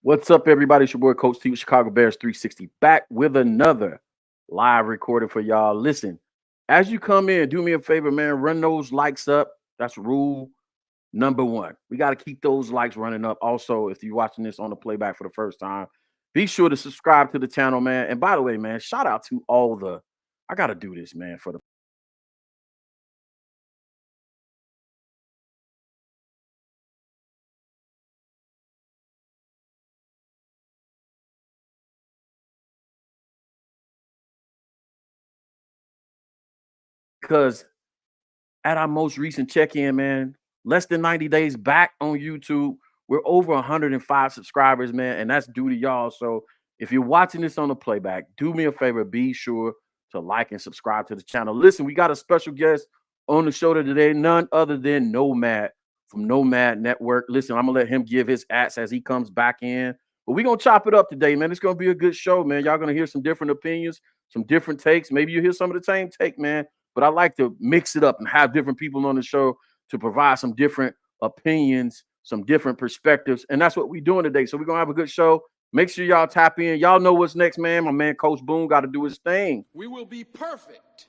What's up, everybody? It's your boy Coach T with Chicago Bears 360 back with another live recording for y'all. Listen, as you come in, do me a favor, man. Run those likes up. That's rule number one. We got to keep those likes running up. Also, if you're watching this on the playback for the first time, be sure to subscribe to the channel, man. And by the way, man, shout out to all the, I got to do this, man, for the because at our most recent check-in, man, less than 90 days back on YouTube, we're over 105 subscribers, man, and that's due to y'all. So if you're watching this on the playback, do me a favor, be sure to like and subscribe to the channel. Listen, we got a special guest on the show today, none other than Nomad from Nomad Network. Listen, I'm gonna let him give his ads as he comes back in. But we're gonna chop it up today, man. It's gonna be a good show, man. Y'all gonna hear some different opinions, some different takes. Maybe you hear some of the same take, man. But I like to mix it up and have different people on the show to provide some different opinions, some different perspectives. And that's what we're doing today. So we're going to have a good show. Make sure y'all tap in. Y'all know what's next, man. My man, Coach Boone, got to do his thing. We will be perfect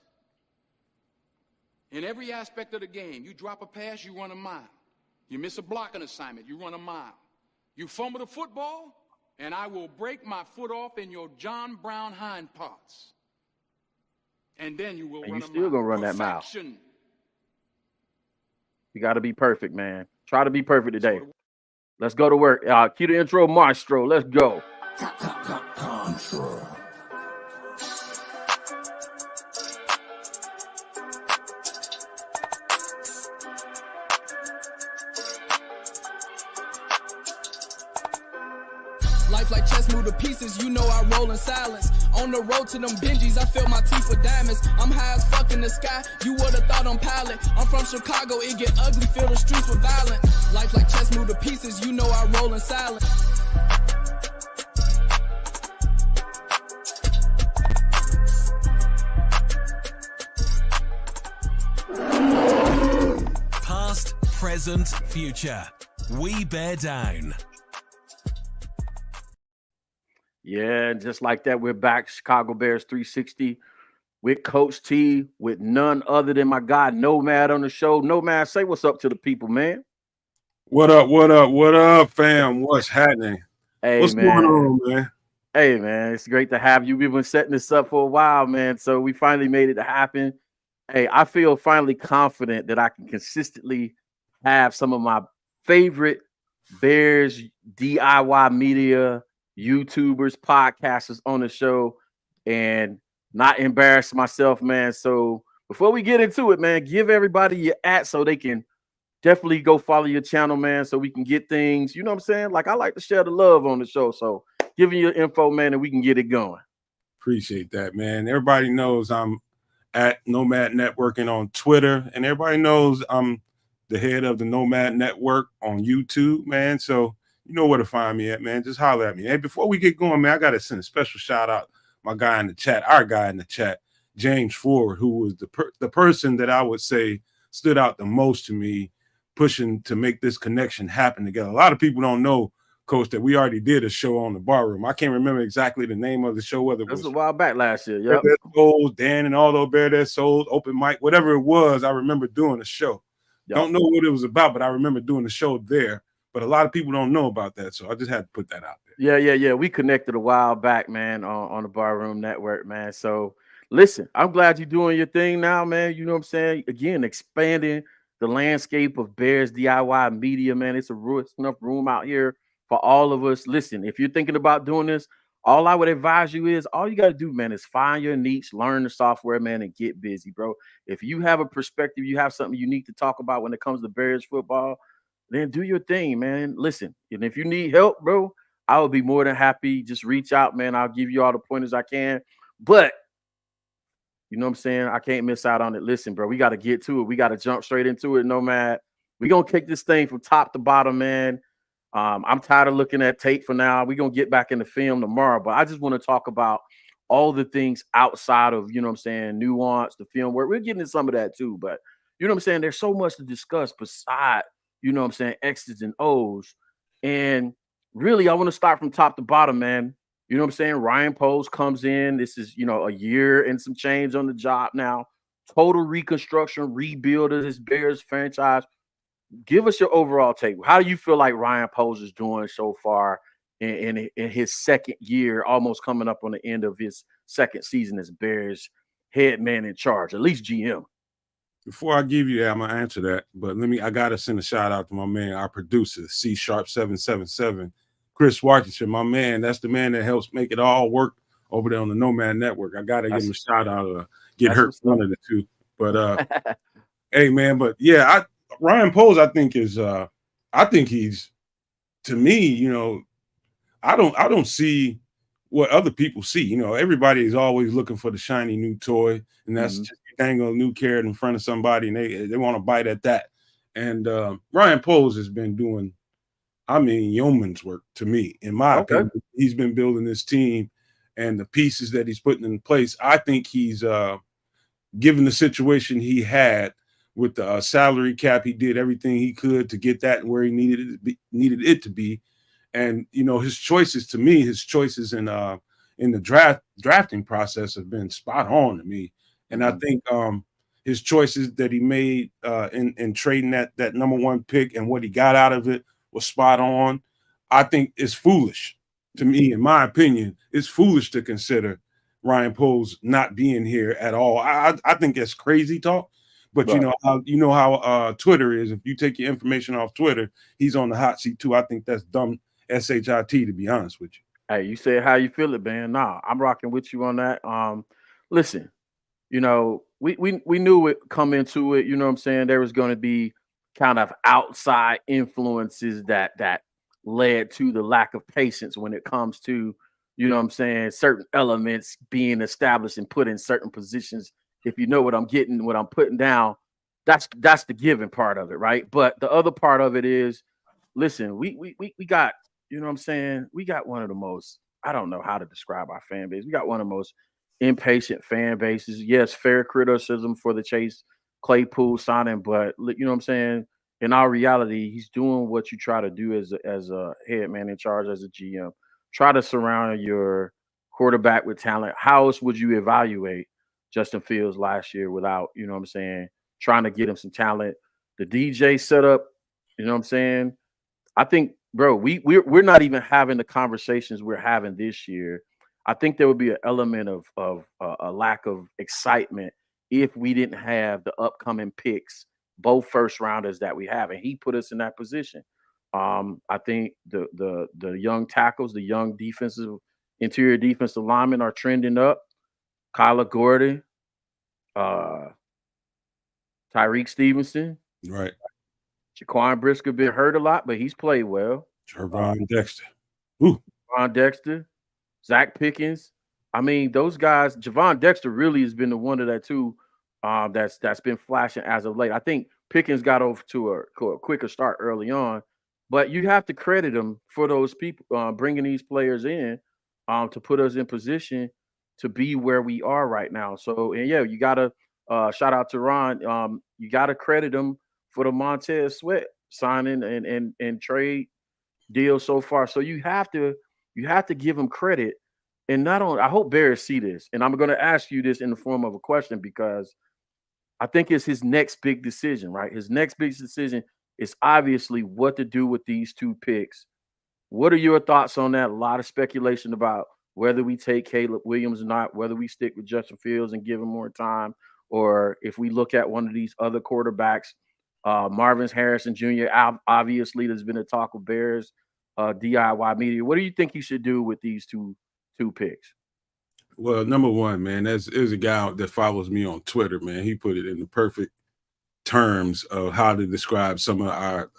in every aspect of the game. You drop a pass, you run a mile. You miss a blocking assignment, you run a mile. You fumble the football, and I will break my foot off in your John Brown hind parts. And then you will and run you still gonna run Perfection. that mile. You got to be perfect, man. Try to be perfect today. Let's go to work. Cue the intro, Maestro. Let's go. Life like chess, move to pieces, you know I roll in silence. On the road to them Benjis, I fill my teeth with diamonds. I'm high as fuck in the sky, you would've thought I'm pilot. I'm from Chicago, it get ugly, fill the streets with violence. Life like chess, move to pieces, you know I roll in silence. Past, present, future. We bear down. Yeah, and just like that, we're back. Chicago Bears 360 with Coach T, with none other than my guy Nomad on the show. Nomad, say what's up to the people, man. What up, what up, what up, fam? What's happening? Hey, What's man. going on, man? Hey, man, it's great to have you. We've been setting this up for a while, man. So we finally made it to happen. Hey, I feel finally confident that I can consistently have some of my favorite Bears DIY media YouTubers, podcasters on the show and not embarrass myself, man. So before we get into it, man, give everybody your @ so they can definitely go follow your channel, man, so we can get things, you know what I'm saying? Like, I like to share the love on the show. So give me your info, man, and we can get it going. Appreciate that, man. Everybody knows I'm at Nomad Networking on Twitter, and everybody knows I'm the head of the Nomad Network on YouTube, man. So you know where to find me at, man. Just holler at me. Hey, before we get going, man, I got to send a special shout out my guy in the chat, our guy in the chat, James Ford, who was the person that I would say stood out the most to me, pushing to make this connection happen together. A lot of people don't know, Coach, that we already did a show on the bar room. I can't remember exactly the name of the show, whether it was a while back last year. Yeah, Souls, Dan and all those Bear That Souls, open mic, whatever it was. I remember doing a show. Yep. Don't know what it was about, but I remember doing the show there. But a lot of people don't know about that, so I just had to put that out there. Yeah. We connected a while back, man, on the Barroom Network, man. So listen, I'm glad you're doing your thing now, man. You know what I'm saying? Again, expanding the landscape of Bears DIY media, man. It's enough room out here for all of us. Listen, if you're thinking about doing this, all I would advise you is all you got to do, man, is find your niche, learn the software, man, and get busy, bro. If you have a perspective, you have something unique to talk about when it comes to Bears football, then do your thing, man. Listen, and if you need help, bro, I would be more than happy. Just reach out, man. I'll give you all the pointers I can. But you know what I'm saying? I can't miss out on it. Listen, bro, we got to get to it. We got to jump straight into it, Nomad. We're going to kick this thing from top to bottom, man. I'm tired of looking at tape for now. We're going to get back in the film tomorrow. But I just want to talk about all the things outside of, you know what I'm saying, nuance, the film work. We're getting into some of that too. But you know what I'm saying? There's so much to discuss beside, you know what I'm saying, X's and O's. And really, I want to start from top to bottom, man. You know what I'm saying? Ryan Poles comes in. This is, a year and some change on the job now. Total reconstruction, rebuild of this Bears franchise. Give us your overall take. How do you feel like Ryan Poles is doing so far in his second year, almost coming up on the end of his second season as Bears head man in charge, at least GM? Before I give you that, I'm gonna answer that. But I gotta send a shout out to my man, our producer, C Sharp 777, Chris Watkinson, my man. That's the man that helps make it all work over there on the Nomad Network. I gotta give him a shout out. Get hurt one of the two. But hey man, but yeah, Ryan Poles, I think he's, to me, I don't see what other people see. Everybody is always looking for the shiny new toy, and that's just dangle a new carrot in front of somebody, and they want to bite at that. And Ryan Poles has been doing, yeoman's work to me. In my opinion, he's been building this team and the pieces that he's putting in place. I think he's given the situation he had with the salary cap, he did everything he could to get that where he needed it to be. And his choices in the drafting process have been spot on to me. And I think his choices that he made in trading that number one pick and what he got out of it was spot on. I think it's foolish to me, in my opinion. It's foolish to consider Ryan Poles not being here at all. I think that's crazy talk. But right. you know how Twitter is. If you take your information off Twitter, he's on the hot seat too. I think that's dumb shit, to be honest with you. Hey, you said how you feel it, man. Nah, I'm rocking with you on that. Listen, we knew it come into it. You know what I'm saying? There was going to be kind of outside influences that led to the lack of patience when it comes to, certain elements being established and put in certain positions. If you know what I'm getting, what I'm putting down, that's the given part of it, right? But the other part of it is, listen, we got, we got one of the most, I don't know how to describe our fan base. We got one of the most impatient fan bases. Yes, fair criticism for the Chase Claypool signing, but in our reality, he's doing what you try to do as a head man in charge, as a GM. Try to surround your quarterback with talent. How else would you evaluate Justin Fields last year without, trying to get him some talent? The DJ setup, I think, bro, we're not even having the conversations we're having this year. I think there would be an element of a lack of excitement if we didn't have the upcoming picks, both first rounders that we have, and he put us in that position. I think the young tackles, the young interior defensive linemen are trending up. Kyler Gordon, Tyreek Stevenson, right? Jaquan Brisker been hurt a lot, but he's played well. Javon Dexter, Javon Dexter, Zach Pickens. Those guys. Javon Dexter really has been the one of that too. That's been flashing as of late. I think Pickens got over to a quicker start early on, but you have to credit him for those people bringing these players in to put us in position to be where we are right now. So, and yeah, you gotta shout out to Ron. You gotta credit him for the Montez Sweat signing and trade deal so far. So you have to give him credit. And not only, I hope Bears see this, and I'm going to ask you this in the form of a question because I think it's his next big decision, right? His next big decision is obviously what to do with these two picks. What are your thoughts on that? A lot of speculation about whether we take Caleb Williams or not, whether we stick with Justin Fields and give him more time, or if we look at one of these other quarterbacks, Marvin Harrison Jr. Obviously, there's been a talk of Bears DIY media. What do you think he should do with these two picks? Well, number one, man, there's a guy that follows me on Twitter, man. He put it in the perfect terms of how to describe some of our,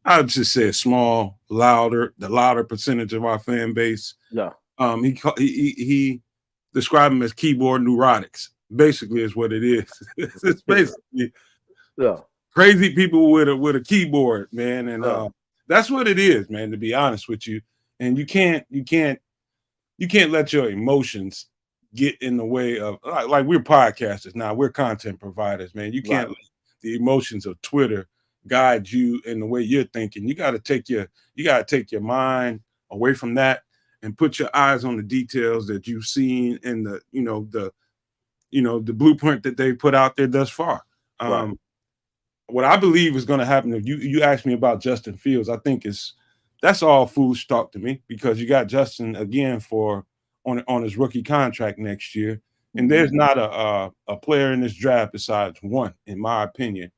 I would just say, the louder percentage of our fan base. Yeah. He described them as keyboard neurotics. Basically, is what it is. It's basically crazy people with a keyboard, man, and that's what it is, man. To be honest with you, and you can't let your emotions get in the way of, like we're podcasters now, we're content providers, man. You can't let the emotions of Twitter guide you in the way you're thinking. You got to take your mind away from that and put your eyes on the details that you've seen in the blueprint that they put out there thus far. Right. What I believe is going to happen, if you ask me about Justin Fields, I think that's all foolish talk to me, because you got Justin again on his rookie contract next year, and there's not a player in this draft besides one, in my opinion,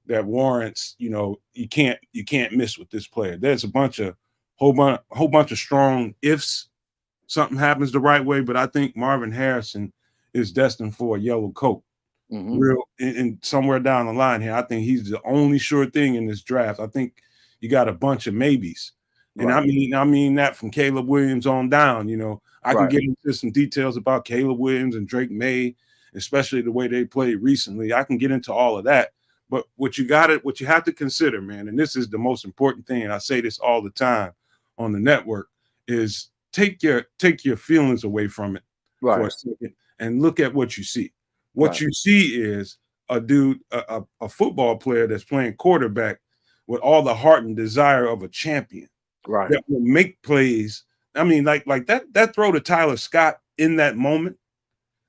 that warrants, you can't miss with this player. There's a whole bunch of strong ifs something happens the right way, but I think Marvin Harrison is destined for a yellow coat. Real and somewhere down the line here, I think he's the only sure thing in this draft. I think you got a bunch of maybes, and Right. I mean that from Caleb Williams on down. I can Right. get into some details about Caleb Williams and Drake May, especially the way they played recently. I can get into all of that, but what you have to consider, man, and this is the most important thing, and I say this all the time on the network, is take your feelings away from it for a Right. second and look at what you see. What Right. you see is a dude, a football player that's playing quarterback with all the heart and desire of a champion Right. that will make plays. I mean, like that throw to Tyler Scott in that moment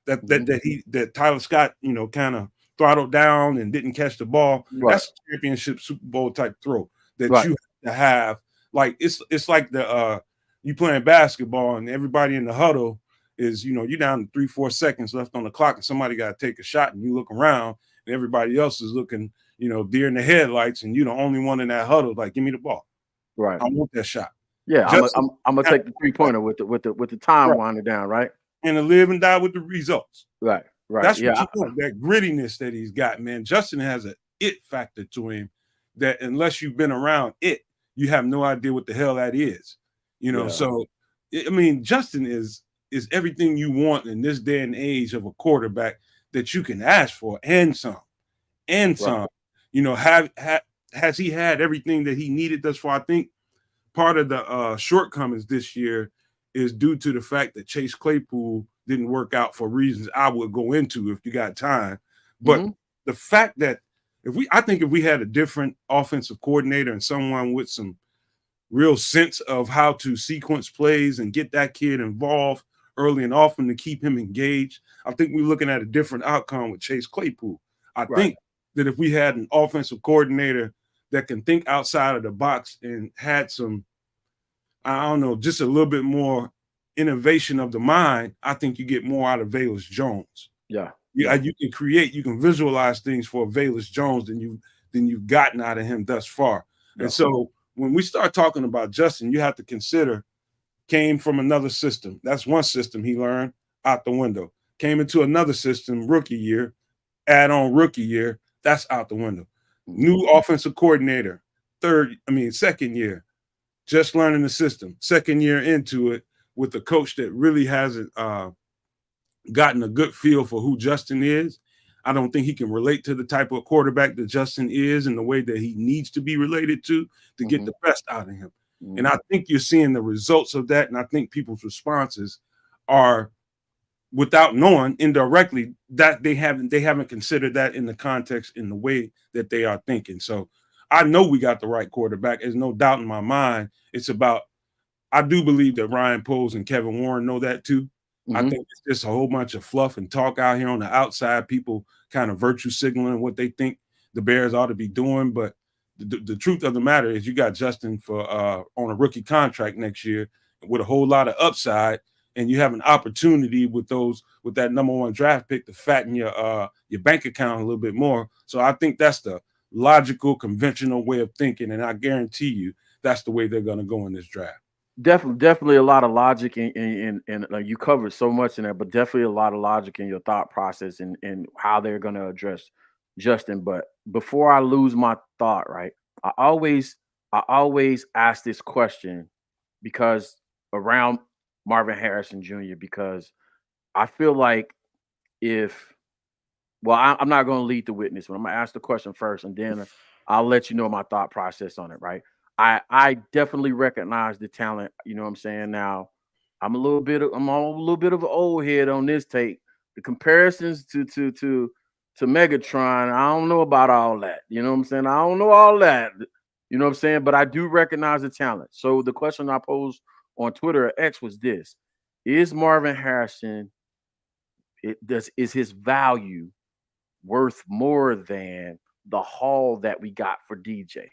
that Tyler Scott, kind of throttled down and didn't catch the ball. Right. That's a championship Super Bowl type throw that Right. you have to have. Like it's like you playing basketball and everybody in the huddle is, you're down to 3-4 seconds left on the clock and somebody got to take a shot, and you look around and everybody else is looking, deer in the headlights, and you're the only one in that huddle. Like, give me the ball. Right. I want that shot. Yeah. Justin, I'm gonna take the 3-pointer with the time Right. winding down. Right. And to live and die with the results. Right. Right. That's Yeah. what you want, that grittiness that he's got, man. Justin has an it factor to him that unless you've been around it, you have no idea what the hell that is. Yeah. So I mean, Justin is everything you want in this day and age of a quarterback that you can ask for, and some. Right. Has he had everything that he needed thus far? I think part of the shortcomings this year is due to the fact that Chase Claypool didn't work out for reasons I would go into if you got time. But the fact that if we had a different offensive coordinator and someone with some real sense of how to sequence plays and get that kid involved early and often to keep him engaged, I think we're looking at a different outcome with Chase Claypool. I think that if we had an offensive coordinator that can think outside of the box and had some, I don't know, just a little bit more innovation of the mind, I think you get more out of Velus Jones. Yeah. You can visualize things for Velus Jones than you've gotten out of him thus far. Yeah. And so when we start talking about Justin, you have to consider came from another system. That's one system he learned out the window. Came into another system rookie year, add on rookie year, that's out the window. New offensive coordinator, second year, just learning the system. Second year into it with a coach that really hasn't gotten a good feel for who Justin is. I don't think he can relate to the type of quarterback that Justin is in the way that he needs to be related to get the best out of him. And I think you're seeing the results of that. And I think people's responses are, without knowing indirectly, that they haven't considered that in the context, in the way that they are thinking. So I know we got the right quarterback. There's no doubt in my mind. It's about, I do believe that Ryan Poles and Kevin Warren know that too. I think it's just a whole bunch of fluff and talk out here on the outside, people kind of virtue signaling what they think the Bears ought to be doing. But the truth of the matter is you got Justin for on a rookie contract next year with a whole lot of upside, and you have an opportunity with that number one draft pick to fatten your bank account a little bit more. So I think that's the logical, conventional way of thinking, and I guarantee you that's the way they're going to go in this draft. Definitely a lot of logic and you covered so much in there, but definitely a lot of logic in your thought process and how they're going to address Justin. But before I lose my thought, right, I always ask this question because around Marvin Harrison Jr. because I feel like I'm not going to lead the witness, but I'm going to ask the question first, and then I'll let you know my thought process on it, right? I definitely recognize the talent. You know what I'm saying? Now, I'm a little bit of an old head on this take. The comparisons to to Megatron. I don't know about all that. You know what I'm saying? I don't know all that. You know what I'm saying? But I do recognize the talent. So the question I posed on Twitter or X was this: is Marvin Harrison, is his value worth more than the haul that we got for DJ?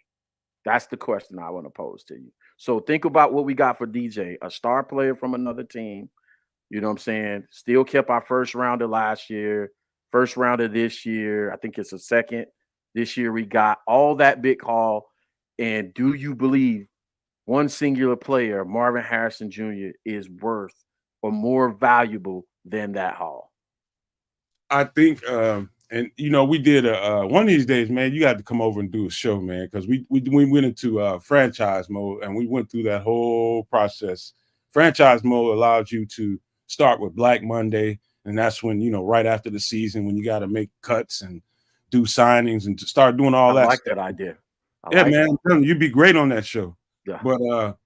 That's the question I want to pose to you. So think about what we got for DJ, a star player from another team. You know what I'm saying? Still kept our first rounder last year, first rounder this year. I think it's a second. This year we got all that big haul. And do you believe one singular player, Marvin Harrison Jr., is worth or more valuable than that haul? I think, and we did one of these days, man. You got to come over and do a show, man, because we went into franchise mode and we went through that whole process. Franchise mode allows you to start with Black Monday, and that's when right after the season when you got to make cuts and do signings and to start doing all that. I like that idea. Yeah, man, I'm telling you, you'd be great on that show. Yeah, but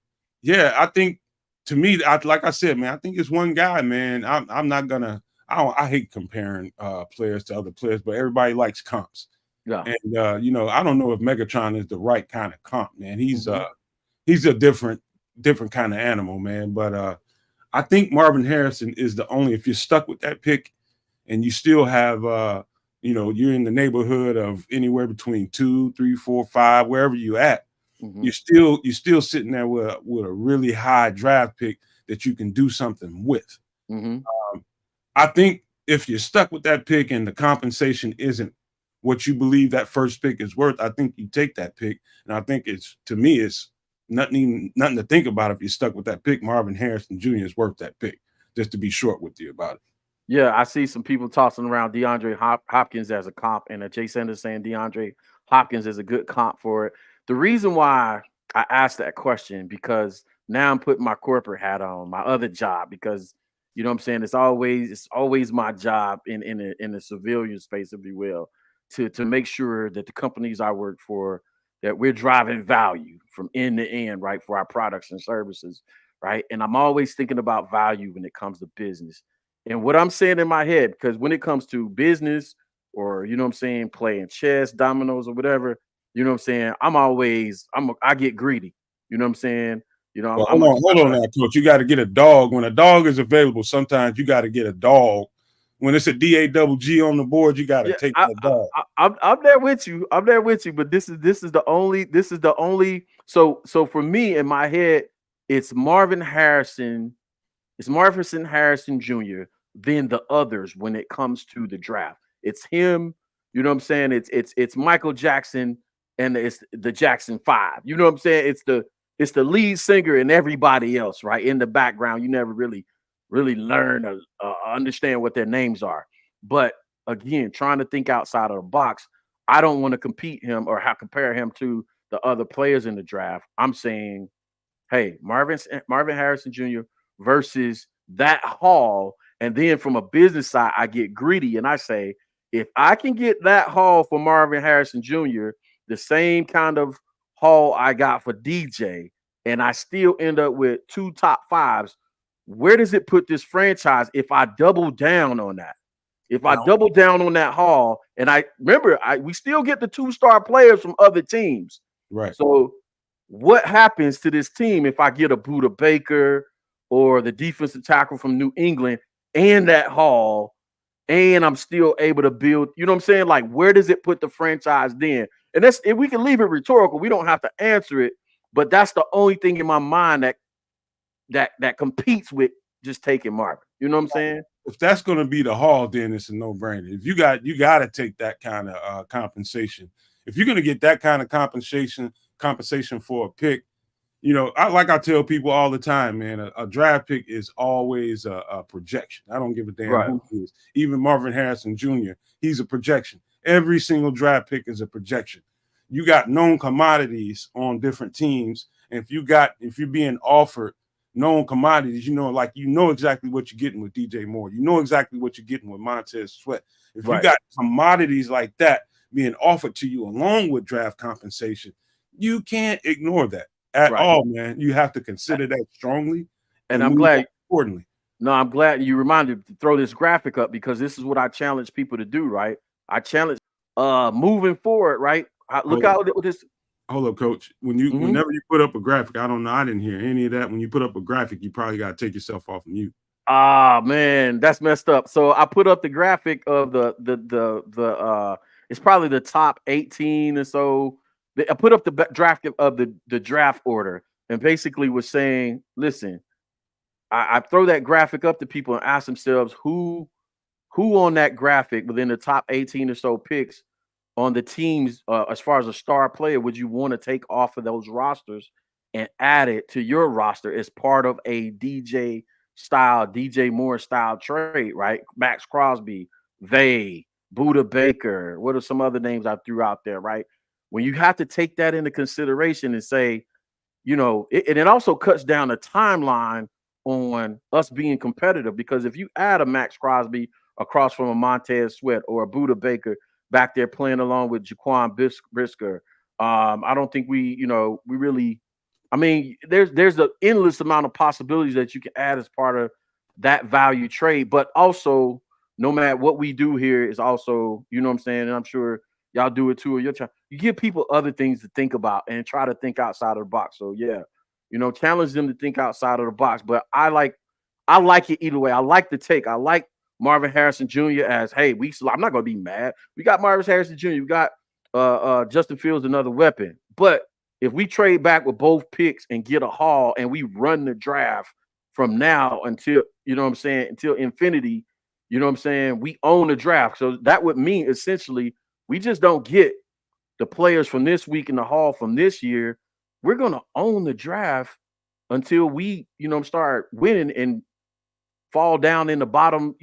yeah, I think to me, like I said, man, I think it's one guy, man. I'm not gonna. I hate comparing players to other players, but everybody likes comps. Yeah. And I don't know if Megatron is the right kind of comp, man. He's a different kind of animal, man. But I think Marvin Harrison is the only, if you're stuck with that pick and you still have you're in the neighborhood of anywhere between 2, 3, 4, 5, wherever you at, you're still sitting there with a really high draft pick that you can do something with. I think if you're stuck with that pick and the compensation isn't what you believe that first pick is worth, I think you take that pick. And I think it's nothing to think about. If you're stuck with that pick, Marvin Harrison Jr. is worth that pick, just to be short with you about it. Yeah, I see some people tossing around DeAndre Hopkins as a comp, and Jay Sanders saying DeAndre Hopkins is a good comp for it. The reason why I asked that question, because now I'm putting my corporate hat on, my other job, because you know what I'm saying, it's always my job in the civilian space, if you will, to make sure that the companies I work for, that we're driving value from end to end, right, for our products and services, right? And I'm always thinking about value when it comes to business. And what I'm saying in my head, because when it comes to business or, you know what I'm saying, playing chess, dominoes or whatever, you know what I'm saying, I get greedy. You know what I'm saying? Well, hold on now, Coach. You got to get a dog. When a dog is available, sometimes you got to get a dog. When it's a DAGG on the board, you got to take the dog. I'm there with you. But this is the only. So for me in my head, it's Marvin Harrison Jr. Then the others when it comes to the draft. It's him. You know what I'm saying? It's Michael Jackson and it's the Jackson 5. You know what I'm saying? It's the lead singer and everybody else, right? In the background, you never really learn or understand what their names are. But again, trying to think outside of the box, I don't want to compare him to the other players in the draft. I'm saying, hey, Marvin Harrison Jr. versus that haul. And then from a business side, I get greedy and I say, if I can get that haul for Marvin Harrison Jr., the same kind of haul I got for DJ, and I still end up with 2 top 5s, where does it put this franchise if I double down on that? If I double down on that haul, and we still get the 2-star players from other teams. Right. So what happens to this team if I get a Buda Baker or the defensive tackle from New England and that haul, and I'm still able to build, you know what I'm saying? Like, where does it put the franchise then? And that's, if we can leave it rhetorical, we don't have to answer it, but that's the only thing in my mind that competes with just taking Marvin. You know what I'm saying? If that's going to be the haul, then it's a no-brainer. If you got to take that kind of compensation. If you're going to get that kind of compensation for a pick, I tell people all the time, man, a draft pick is always a projection. I don't give a damn who it is. Even Marvin Harrison Jr., he's a projection. Every single draft pick is a projection. You got known commodities on different teams. And if you're being offered known commodities, you know exactly what you're getting with DJ Moore. You know exactly what you're getting with Montez Sweat. If you got commodities like that being offered to you along with draft compensation, you can't ignore that at all, man. You have to consider that strongly. And I'm glad accordingly. No, I'm glad you reminded to throw this graphic up, because this is what I challenge people to do, right? I challenge moving forward, right? Look out with this. Hold up, Coach. Whenever you put up a graphic, I don't know, I didn't hear any of that. When you put up a graphic, you probably got to take yourself off mute. Ah, man, that's messed up. So I put up the graphic of the it's probably the top 18 or so. I put up the draft of the draft order and basically was saying, listen, I throw that graphic up to people and ask themselves who on that graphic within the top 18 or so picks on the teams as far as a star player would you want to take off of those rosters and add it to your roster as part of a DJ Moore style trade, right? Max Crosby, Buda Baker. What are some other names I threw out there, right? When you have to take that into consideration and say, and it also cuts down the timeline on us being competitive, because if you add a Max Crosby across from a Montez Sweat or a Buda Baker back there playing along with Jaquan Brisker, I don't think we really. I mean, there's an endless amount of possibilities that you can add as part of that value trade, but also no matter what we do here is also, you know what I'm saying, and I'm sure y'all do it too. Or you give people other things to think about and try to think outside of the box. So yeah, challenge them to think outside of the box. But I like it either way. I like the take. I like Marvin Harrison Jr. as, hey, I'm not gonna be mad. We got Marvin Harrison Jr. We got Justin Fields, another weapon. But if we trade back with both picks and get a haul and we run the draft from now until, until infinity, we own the draft. So that would mean essentially we just don't get the players from this week in the haul from this year. We're going to own the draft until we, start winning and fall down in the bottom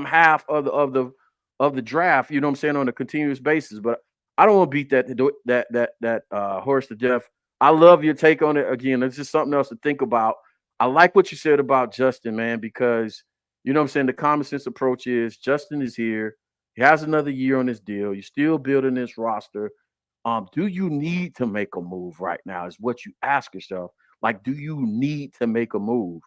half of the draft, on a continuous basis. But I don't want to beat that horse to death. I love your take on it. Again, it's just something else to think about. I like what you said about Justin, man, because the common sense approach is Justin is here. He has another year on his deal. You're still building this roster. Do you need to make a move right now? Is what you ask yourself. Like, do you need to make a move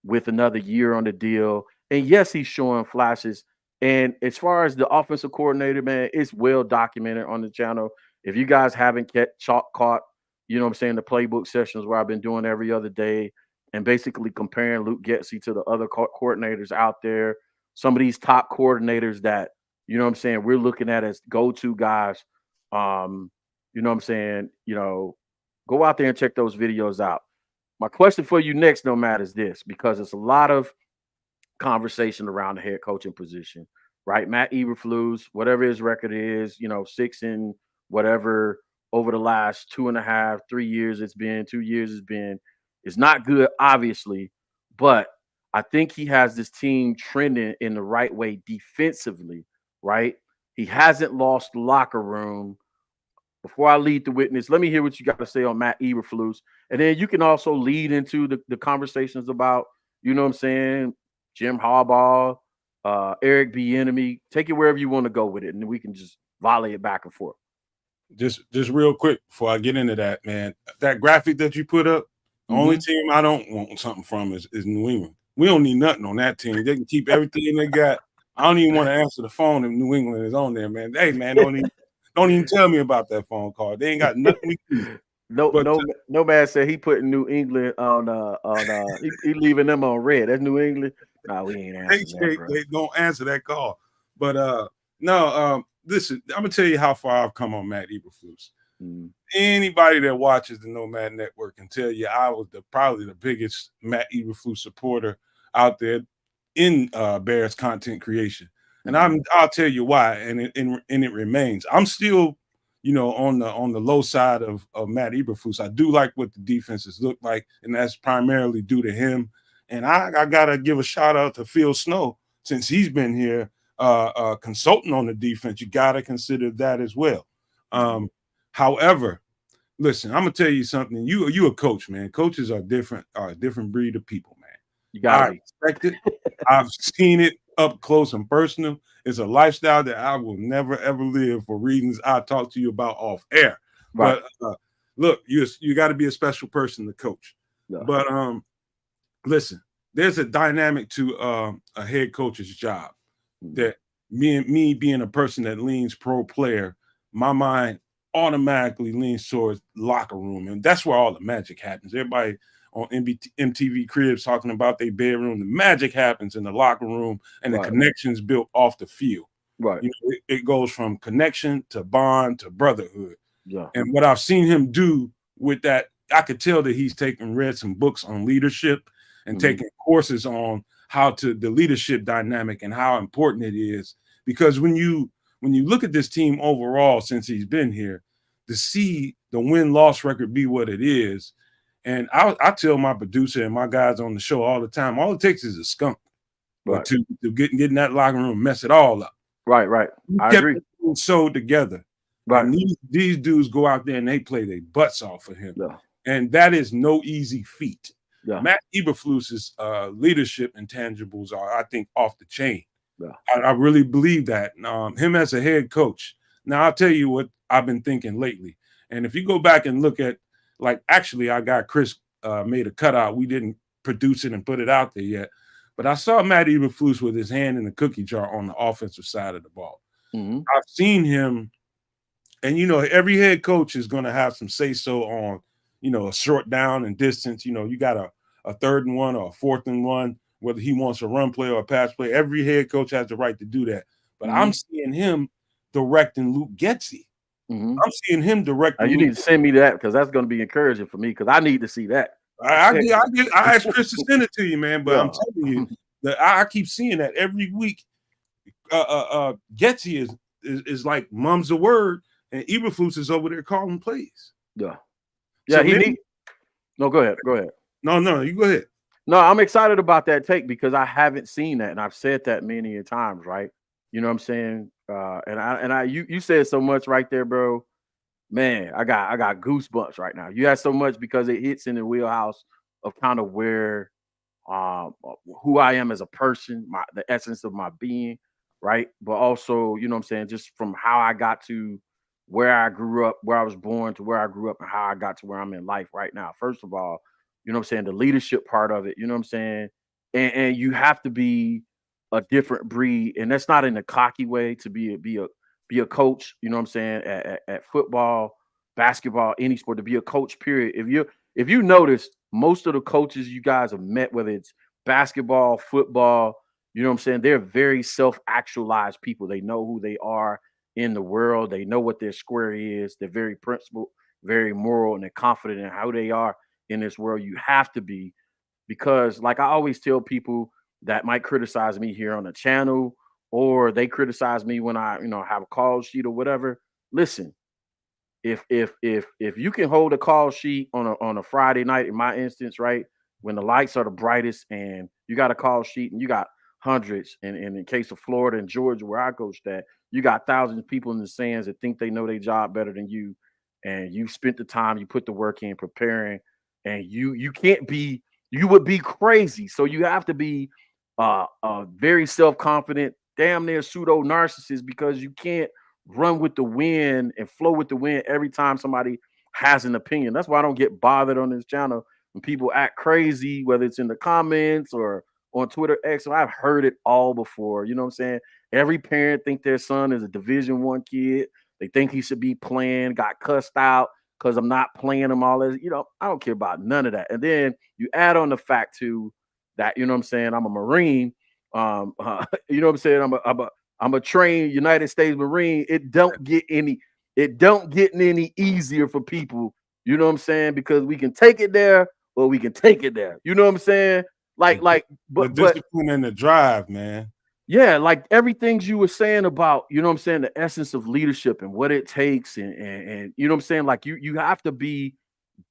with another year on the deal? And yes, he's showing flashes. And as far as the offensive coordinator, man, it's well documented on the channel. If you guys haven't caught, the playbook sessions where I've been doing every other day and basically comparing Luke Getsy to the other coordinators out there, some of these top coordinators that, we're looking at as go-to guys, go out there and check those videos out. My question for you next, Nomad, is this, because it's a lot of conversation around the head coaching position, right? Matt Eberflus, whatever his record is, 6 and whatever over the last 2.5, 3 years it's been, 2 years it's not good, obviously, but I think he has this team trending in the right way defensively, right? He hasn't lost the locker room. Before I lead the witness, let me hear what you got to say on Matt Eberflus. And then you can also lead into the conversations about, Jim Harbaugh, Eric Bieniemy. Take it wherever you want to go with it, and we can just volley it back and forth. Just real quick before I get into that, man. That graphic that you put up, the only team I don't want something from is New England. We don't need nothing on that team. They can keep everything they got. I don't even want to answer the phone if New England is on there, man. Hey, man, don't even tell me about that phone call. They ain't got nothing we can do. No man said he putting New England on he leaving them on red. That's New England. No, we ain't answering that, they don't answer that call. But listen, I'm gonna tell you how far I've come on Matt Eberflus. Anybody that watches the Nomad Network can tell you I was probably the biggest Matt Eberflus supporter out there in Bears content creation. And I'll tell you why, and it remains. I'm still, on the low side of Matt Eberflus. I do like what the defenses look like, and that's primarily due to him. And I gotta give a shout out to Phil Snow, since he's been here consulting on the defense. You gotta consider that as well. However, listen, I'm gonna tell you something. You a coach, man. Coaches are a different breed of people, man. You gotta expect it. I've seen it up close and personal. It's a lifestyle that I will never ever live for reasons I talk to you about off air. Right. But look, you got to be a special person to coach. Yeah. But listen, there's a dynamic to a head coach's job that me being a person that leans pro player, my mind automatically leans towards locker room, and that's where all the magic happens. Everybody on MTV Cribs talking about their bedroom. The magic happens in the locker room, and the Right. connections built off the field. Right. You know, it goes from connection to bond to brotherhood. Yeah. And what I've seen him do with that, I could tell that he's read some books on leadership and taking courses on how to the leadership dynamic and how important it is. Because when you look at this team overall since he's been here, to see the win-loss record be what it is, and I tell my producer and my guys on the show all the time, all it takes is a skunk or two to get in that locker room and mess it all up. Right. I agree. Sewed together. Right. And these dudes go out there and they play their butts off for him. Yeah. And that is no easy feat. Yeah. Matt Eberflus's leadership intangibles are, I think, off the chain. Yeah. I really believe that. Him as a head coach. Now, I'll tell you what I've been thinking lately. And if you go back and look at, like, actually, I got Chris made a cutout. We didn't produce it and put it out there yet. But I saw Matt Eberflus with his hand in the cookie jar on the offensive side of the ball. I've seen him, and, you know, every head coach is going to have some say-so on, you know, a short down and distance. You know, you got a 3rd and 1 or a 4th and 1, whether he wants a run play or a pass play. Every head coach has the right to do that. But I'm seeing him directing Luke Getsy. I'm seeing him directing. You need to send me that, because that's going to be encouraging for me, because I need to see that. I asked Chris to send it to you, man. But I'm telling you that I keep seeing that every week. Getsy is like mum's the word, and Eberflus is over there calling plays. Yeah. So No, go ahead. No, you go ahead. No, I'm excited about that take, because I haven't seen that, and I've said that many a times, right? You know what I'm saying? You said so much right there, bro. Man, I got goosebumps right now. You had so much, because it hits in the wheelhouse of kind of where who I am as a person, the essence of my being, right? But also, you know what I'm saying, just from how I got to where I grew up, where I was born, to where I grew up, and how I got to where I'm in life right now. First of all, you know what I'm saying, the leadership part of it, you know what I'm saying? And you have to be a different breed, and that's not in a cocky way to be a coach, you know what I'm saying, at football, basketball, any sport, to be a coach, period. If you notice, most of the coaches you guys have met, whether it's basketball, football, you know what I'm saying, they're very self-actualized people. They know who they are in the world. They know what their square is. They're very principled, very moral, and they're confident in how they are in this world. You have to be, because like I always tell people that might criticize me here on the channel, or they criticize me when I, you know, have a call sheet or whatever. Listen, if you can hold a call sheet on a Friday night, in my instance, right, when the lights are the brightest, and you got a call sheet and you got hundreds, and in case of Florida and Georgia, where I coached at, you got thousands of people in the stands that think they know their job better than you, and you spent the time, you put the work in preparing, and you can't be, you would be crazy. So you have to be very self-confident, damn near pseudo narcissist, because you can't run with the wind and flow with the wind every time somebody has an opinion. That's why I don't get bothered on this channel when people act crazy, whether it's in the comments or on Twitter X. So I've heard it all before. You know what I'm saying? Every parent think their son is a Division I kid. They think he should be playing, got cussed out because I'm not playing him all this. You know, I don't care about none of that. And then you add on the fact too that, you know what I'm saying, I'm a Marine. You know what I'm saying? I'm a trained United States Marine. It don't get any easier for people. You know what I'm saying? Because we can take it there, or we can take it there. You know what I'm saying? But discipline and the drive, man. Yeah, like everything you were saying about, you know what I'm saying, the essence of leadership and what it takes, and you know what I'm saying, like you have to be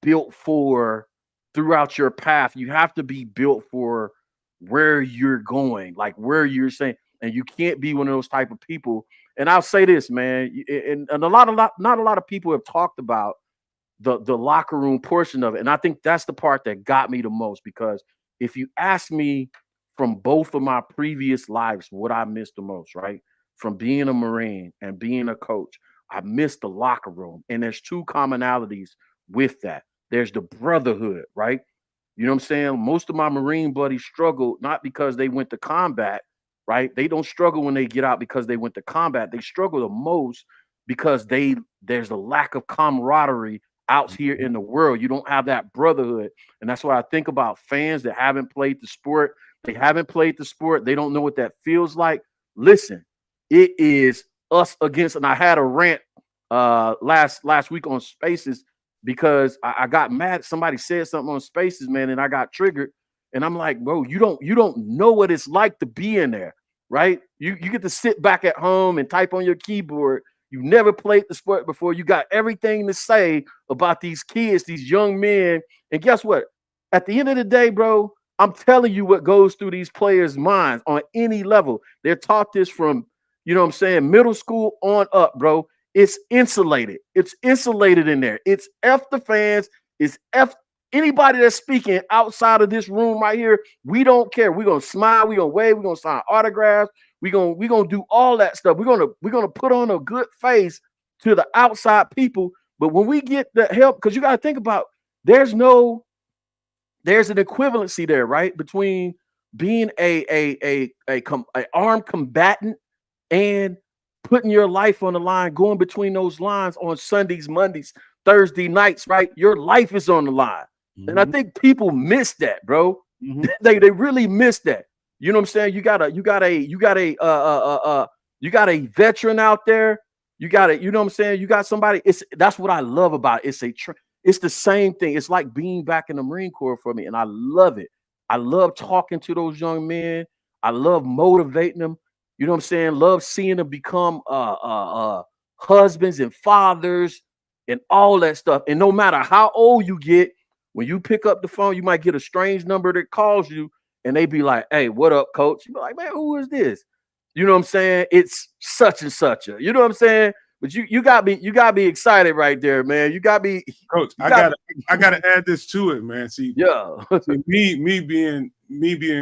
built for throughout your path. You have to be built for where you're going, like where you're saying, and you can't be one of those type of people. And I'll say this, man, and not a lot of people have talked about the locker room portion of it. And I think that's the part that got me the most, because if you ask me from both of my previous lives, what I missed the most, right? From being a Marine and being a coach, I missed the locker room. And there's two commonalities with that. There's the brotherhood, right? You know what I'm saying? Most of my Marine buddies struggled, not because they went to combat, right? They don't struggle when they get out because they went to combat. They struggle the most because there's a lack of camaraderie out here in the world. You don't have that brotherhood. And that's why I think about fans that haven't played the sport. They haven't played the sport. They don't know what that feels like. Listen, it is us against, and I had a rant last week on Spaces because I got mad. Somebody said something on Spaces, man, and I got triggered. And I'm like, bro, you don't know what it's like to be in there, right? You get to sit back at home and type on your keyboard. You never played the sport before. You got everything to say about these kids, these young men. And guess what? At the end of the day, bro, I'm telling you what goes through these players' minds on any level. They're taught this from, you know what I'm saying, middle school on up, bro. It's insulated. It's insulated in there. It's F the fans. It's F anybody that's speaking outside of this room right here. We don't care. We're gonna smile, we're gonna wave, we're gonna sign autographs, we're gonna do all that stuff. We're gonna put on a good face to the outside people. But when we get the help, because you gotta think about there's an equivalency there, right? Between being a armed combatant and putting your life on the line, going between those lines on Sundays, Mondays, Thursday nights, right? Your life is on the line. Mm-hmm. And I think people miss that, bro. Mm-hmm. They really miss that. You know what I'm saying? You got a veteran out there. You know what I'm saying? You got somebody. That's what I love about it. It's the same thing. It's like being back in the Marine Corps for me. And I love it. I love talking to those young men. I love motivating them. You know what I'm saying? Love seeing them become husbands and fathers and all that stuff. And no matter how old you get, when you pick up the phone, you might get a strange number that calls you and they be like, hey, what up, coach? You be like, man, who is this? You know what I'm saying? It's such and such. You know what I'm saying? But you got me excited right there, man. You got me, coach. I gotta add this to it, man. See, yeah. See, me being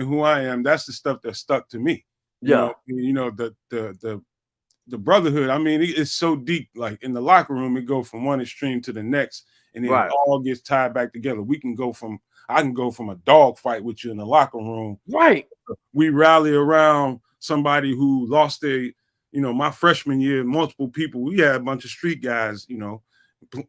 who I am, that's the stuff that stuck to me. You know, the brotherhood. I mean, it's so deep. Like in the locker room, it go from one extreme to the next, and then it all gets tied back together. I can go from a dog fight with you in the locker room. Right. We rally around somebody who lost my freshman year, multiple people. We had a bunch of street guys,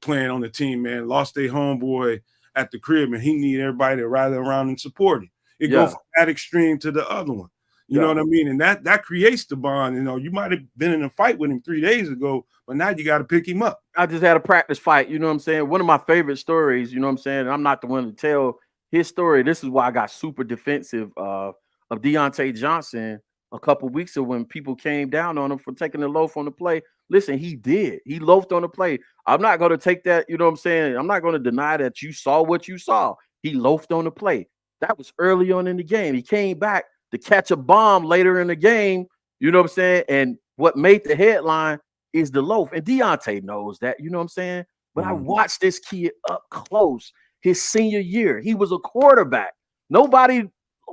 playing on the team, man, lost their homeboy at the crib, and he needed everybody to rally around and support him. It go from that extreme to the other one. You know what I mean? And that creates the bond. You might have been in a fight with him 3 days ago, but now you got to pick him up. I just had a practice fight. You know what I'm saying? One of my favorite stories, you know what I'm saying? I'm not the one to tell his story. This is why I got super defensive of Deontay Johnson a couple weeks ago when people came down on him for taking the loaf on the play. Listen, he did. He loafed on the play. I'm not going to take that. You know what I'm saying? I'm not going to deny that you saw what you saw. He loafed on the play. That was early on in the game. He came back to catch a bomb later in the game, you know what I'm saying? And what made the headline is the loaf. And Deontay knows that, you know what I'm saying? But I watched this kid up close his senior year. He was a quarterback.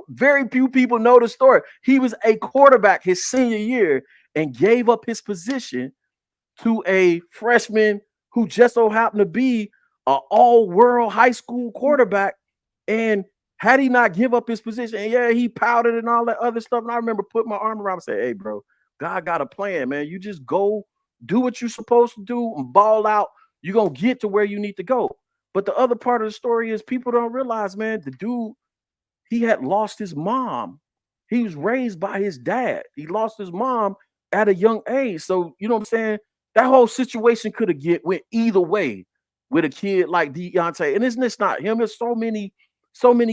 Very few people know the story. He was a quarterback his senior year and gave up his position to a freshman who just so happened to be an all-world high school quarterback. And had he not give up his position, and he pouted and all that other stuff. And I remember putting my arm around him and say, hey, bro, God got a plan, man. You just go do what you're supposed to do and ball out. You're going to get to where you need to go. But the other part of the story is people don't realize, man, the dude, he had lost his mom. He was raised by his dad. He lost his mom at a young age. So, you know what I'm saying? That whole situation could have went either way with a kid like Deontay. And it's not him. There's so many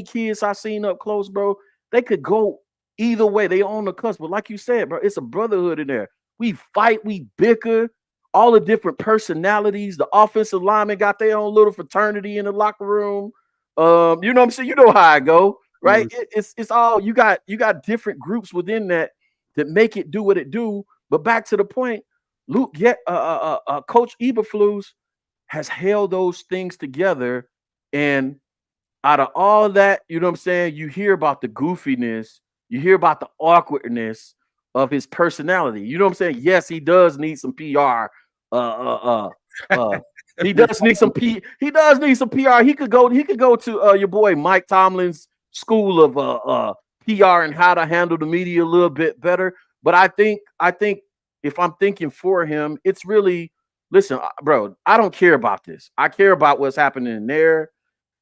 kids I've seen up close, bro. They could go either way. They on the cusp. But like you said, bro, it's a brotherhood in there. We fight, we bicker, all the different personalities. The offensive linemen got their own little fraternity in the locker room. You know what I'm saying? You know how I go, right? It's all you got different groups within that make it do what it do. But back to the point, Luke, Coach Eberflus has held those things together. And out of all that, you know what I'm saying, you hear about the goofiness, you hear about the awkwardness of his personality. You know what I'm saying? Yes, he does need some PR. He does need some PR. He could go to your boy Mike Tomlin's school of PR and how to handle the media a little bit better. But I think if I'm thinking for him, it's really listen, bro. I don't care about this. I care about what's happening in there,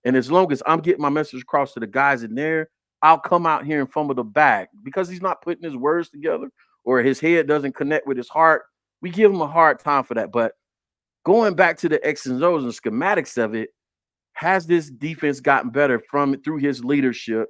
and as long as I'm getting my message across to the guys in there, I'll come out here and fumble the bag because he's not putting his words together or his head doesn't connect with his heart. We give him a hard time for that. But going back to the X's and O's and schematics of it, has this defense gotten better through his leadership?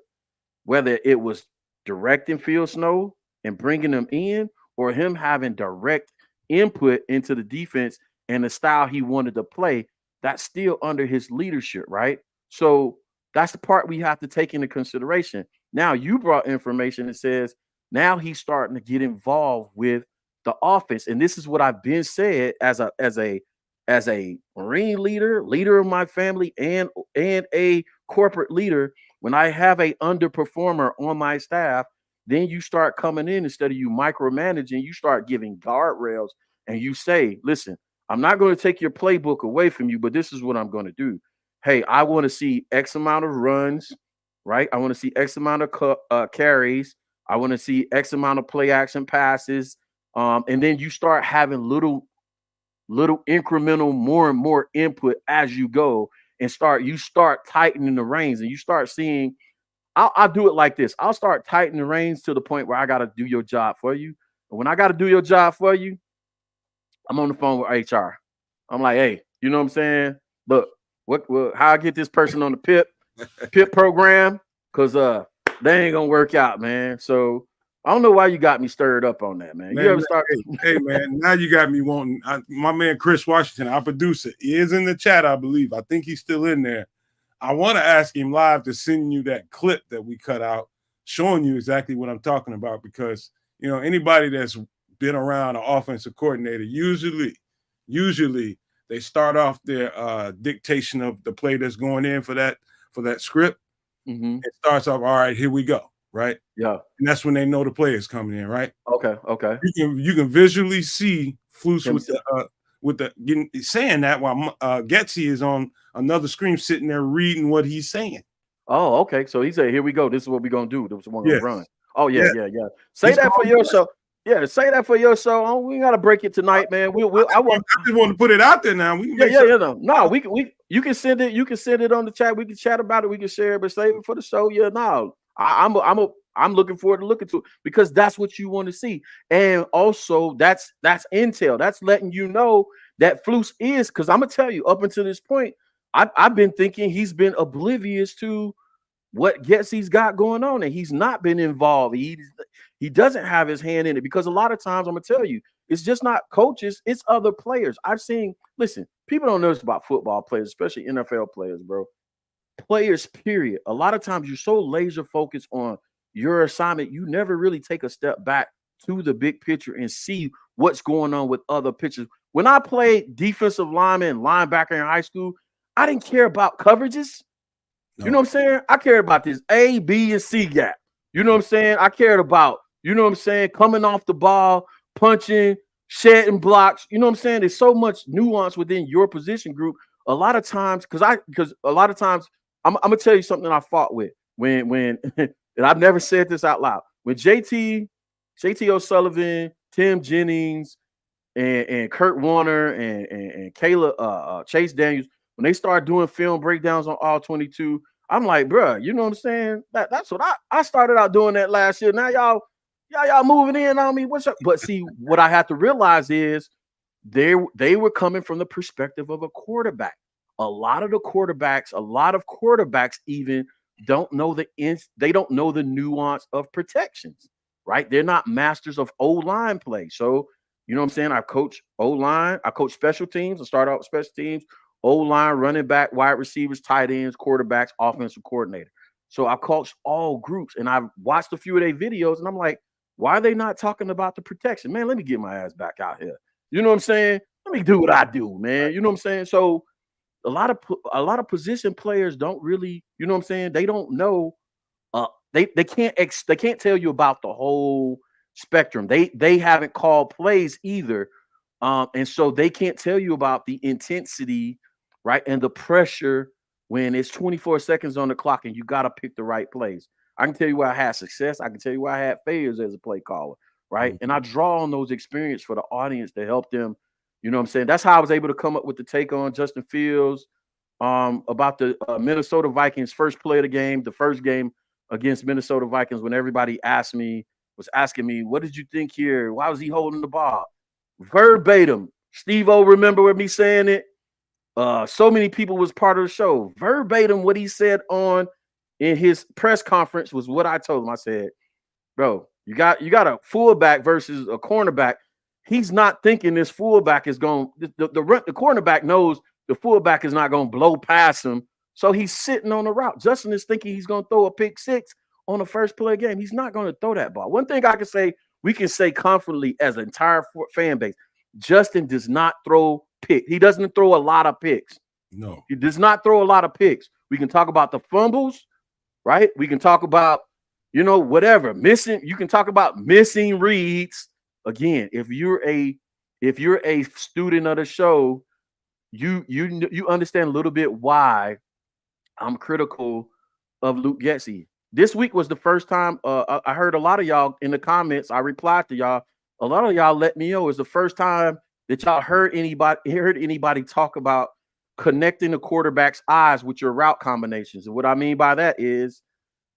Whether it was directing Phil Snow and bringing him in, or him having direct input into the defense and the style he wanted to play, that's still under his leadership, right? So that's the part we have to take into consideration. Now you brought information that says now he's starting to get involved with the offense, and this is what I've been said as a Marine leader of my family, and a corporate leader. When I have a underperformer on my staff, then you start coming in instead of you micromanaging, you start giving guardrails and you say, listen, I'm not going to take your playbook away from you, but this is what I'm going to do. Hey, I want to see X amount of runs, right? I want to see X amount of carries. I want to see X amount of play action passes. And then you start having little incremental more and more input as you go, and you start tightening the reins, and you start seeing, I'll do it like this. I'll start tightening the reins to the point where I got to do your job for you. And when I got to do your job for you, I'm on the phone with HR. I'm like, hey, you know what I'm saying? Look, how I get this person on the PIP program? Because they ain't gonna work out, man. So I don't know why you got me stirred up on that, man. You ever start? Hey, man, now you got me wanting. My man Chris Washington, our producer, he is in the chat, I believe. I think he's still in there. I want to ask him live to send you that clip that we cut out, showing you exactly what I'm talking about. Because anybody that's been around an offensive coordinator, usually they start off their dictation of the play that's going in for that script. Mm-hmm. It starts off, all right, here we go. Right. Yeah. And that's when they know the play is coming in. Right. Okay. You can visually see Flus saying that while Getsy is on another screen sitting there reading what he's saying. Oh, okay. So he said, here we go. This is what we're gonna do. This is what we're gonna run. Oh, yeah. Say He's that for your show. Yeah, say that for your show. Oh, we gotta break it tonight, man. I just want to put it out there now. We can you can send it. You can send it on the chat. We can chat about it. We can share it, but save it for the show. Yeah, no. I'm looking forward to looking to it because that's what you want to see. And also that's intel. That's letting you know that Flus is, because I'm gonna tell you, up until this point, I've been thinking he's been oblivious to what Getsy's got going on, and he's not been involved. He doesn't have his hand in it, because a lot of times I'm gonna tell you, it's just not coaches, it's other players. Listen, people don't know this about football players, especially NFL players, bro. Players, period. A lot of times you're so laser focused on your assignment, you never really take a step back to the big picture and see what's going on with other pitchers. When I played defensive lineman and linebacker in high school, I didn't care about coverages. No. You know what I'm saying? I cared about this A, B, and C gap. You know what I'm saying? I cared about, coming off the ball, punching, shedding blocks. You know what I'm saying? There's so much nuance within your position group. A lot of times, because a lot of times, I'm gonna tell you something I fought with when and I've never said this out loud. When JT O'Sullivan, Tim Jennings, and Kurt Warner and Kayla Chase Daniels, when they start doing film breakdowns on all 22, I'm like, bro, you know what I'm saying? That's what I started out doing that last year. Now y'all moving in on me. What's up? But see, what I have to realize is they were coming from the perspective of a quarterback. A lot of quarterbacks even don't know they don't know the nuance of protections, right? They're not masters of O-line play. So, you know what I'm saying? I coach O-line, I coach special teams. I start out with special teams, O-line, running back, wide receivers, tight ends, quarterbacks, offensive coordinator. So I coached all groups, and I've watched a few of their videos, and I'm like, why are they not talking about the protection? Man, let me get my ass back out here. You know what I'm saying? Let me do what I do, man. You know what I'm saying? So a lot of position players don't really, you know what I'm saying? They don't know. They can't tell you about the whole spectrum. They haven't called plays either, and so they can't tell you about the intensity, right, and the pressure when it's 24 seconds on the clock and you got to pick the right plays. I can tell you where I had success. I can tell you where I had failures as a play caller, right? And I draw on those experience for the audience to help them. You know what I'm saying? That's how I was able to come up with the take on Justin Fields, about the Minnesota Vikings first play of the game, the first game against Minnesota Vikings, when everybody was asking me, what did you think here? Why was he holding the ball? Verbatim. Steve-O, remember with me saying it? So many people was part of the show. Verbatim, what he said in his press conference was what I told him. I said, bro, you got a fullback versus a cornerback. He's not thinking this fullback is going the cornerback knows the fullback is not going to blow past him. So he's sitting on the route. Justin is thinking he's going to throw a pick six on the first play of the game. He's not going to throw that ball. One thing I can say, we can say confidently as an entire fan base, Justin does not throw picks. He doesn't throw a lot of picks. No. He does not throw a lot of picks. We can talk about the fumbles, right? We can talk about, whatever. You can talk about missing reads. Again, if you're a student of the show, you understand a little bit why I'm critical of Luke Getsy. This week was the first time I heard a lot of y'all in the comments. I replied to y'all. A lot of y'all let me know it's the first time that y'all heard anybody talk about connecting the quarterback's eyes with your route combinations. And what I mean by that is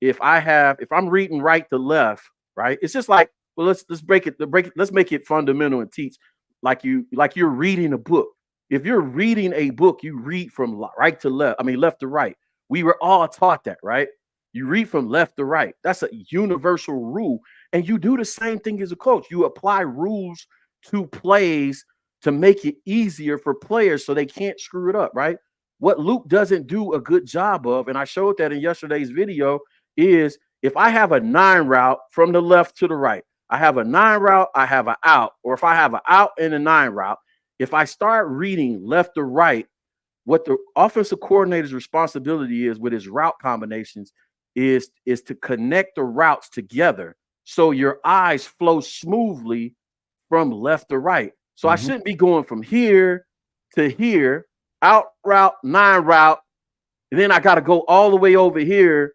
if I'm reading right to left, right? It's just like, well, let's make it fundamental and teach like you're reading a book. If you're reading a book, you read from right to left. Left to right. We were all taught that, right? You read from left to right. That's a universal rule. And you do the same thing as a coach. You apply rules to plays to make it easier for players so they can't screw it up, right? What Luke doesn't do a good job of, and I showed that in yesterday's video, is if I have a 9 route from the left to the right, I have a 9 route, I have an out, or if I have an out and a 9 route, if I start reading left to right, what the offensive coordinator's responsibility is with his route combinations is to connect the routes together so your eyes flow smoothly from left to right. So I shouldn't be going from here to here, out route, 9 route, and then I got to go all the way over here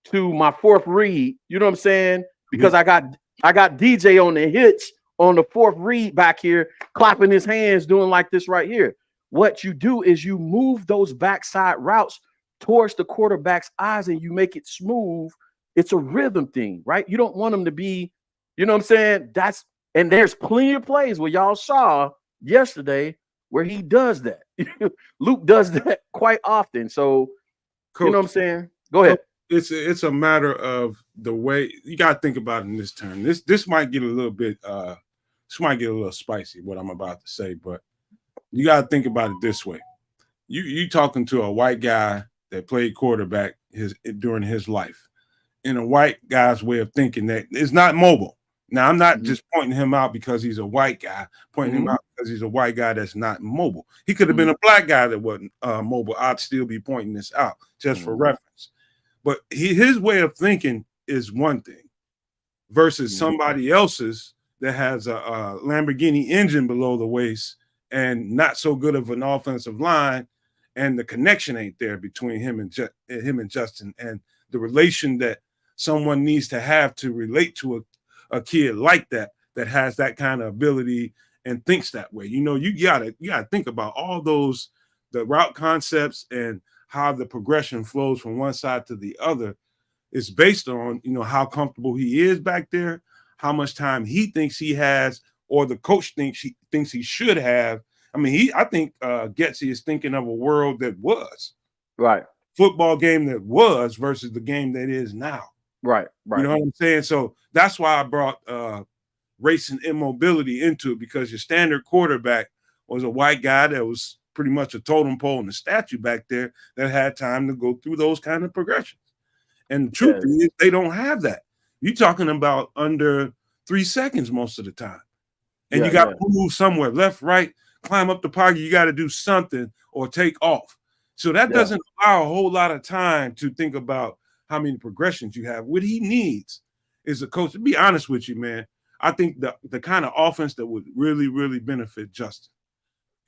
to my 4th read. You know what I'm saying? Because I got DJ on the hitch on the 4th read back here, clapping his hands, doing like this right here. What you do is you move those backside routes towards the quarterback's eyes and you make it smooth. It's a rhythm thing, right? You don't want them to be, you know what I'm saying? And there's plenty of plays where y'all saw yesterday where he does that. Luke does that quite often. So, Coach, you know what I'm saying? Go ahead. It's a matter of the way you got to think about it in this term. This might get a little bit spicy, what I'm about to say, but you got to think about it this way. You talking to a white guy that played quarterback during his life, in a white guy's way of thinking that it's not mobile. Now, I'm not just pointing him out because he's a white guy, pointing him out because he's a white guy that's not mobile. He could have been a black guy that wasn't mobile. I'd still be pointing this out just for reference. But his way of thinking is one thing versus somebody else's that has a Lamborghini engine below the waist and not so good of an offensive line, and the connection ain't there between him and Justin, and the relation that someone needs to have to relate to a kid like that has that kind of ability and thinks that way. You gotta think about all those, the route concepts and how the progression flows from one side to the other is based on, how comfortable he is back there, how much time he thinks he has, or the coach thinks he should have. I think Getsy is thinking of a world that was right, football game that was versus the game that is now. Right. You know what I'm saying? So that's why I brought race and immobility into it, because your standard quarterback was a white guy that was pretty much a totem pole and a statue back there that had time to go through those kind of progressions. And the truth is they don't have that. You're talking about under 3 seconds most of the time. And you got to move somewhere, left, right, climb up the pocket. You got to do something or take off. So that doesn't allow a whole lot of time to think about how many progressions you have. What he needs is a coach. To be honest with you, man, I think the kind of offense that would really, really benefit Justin,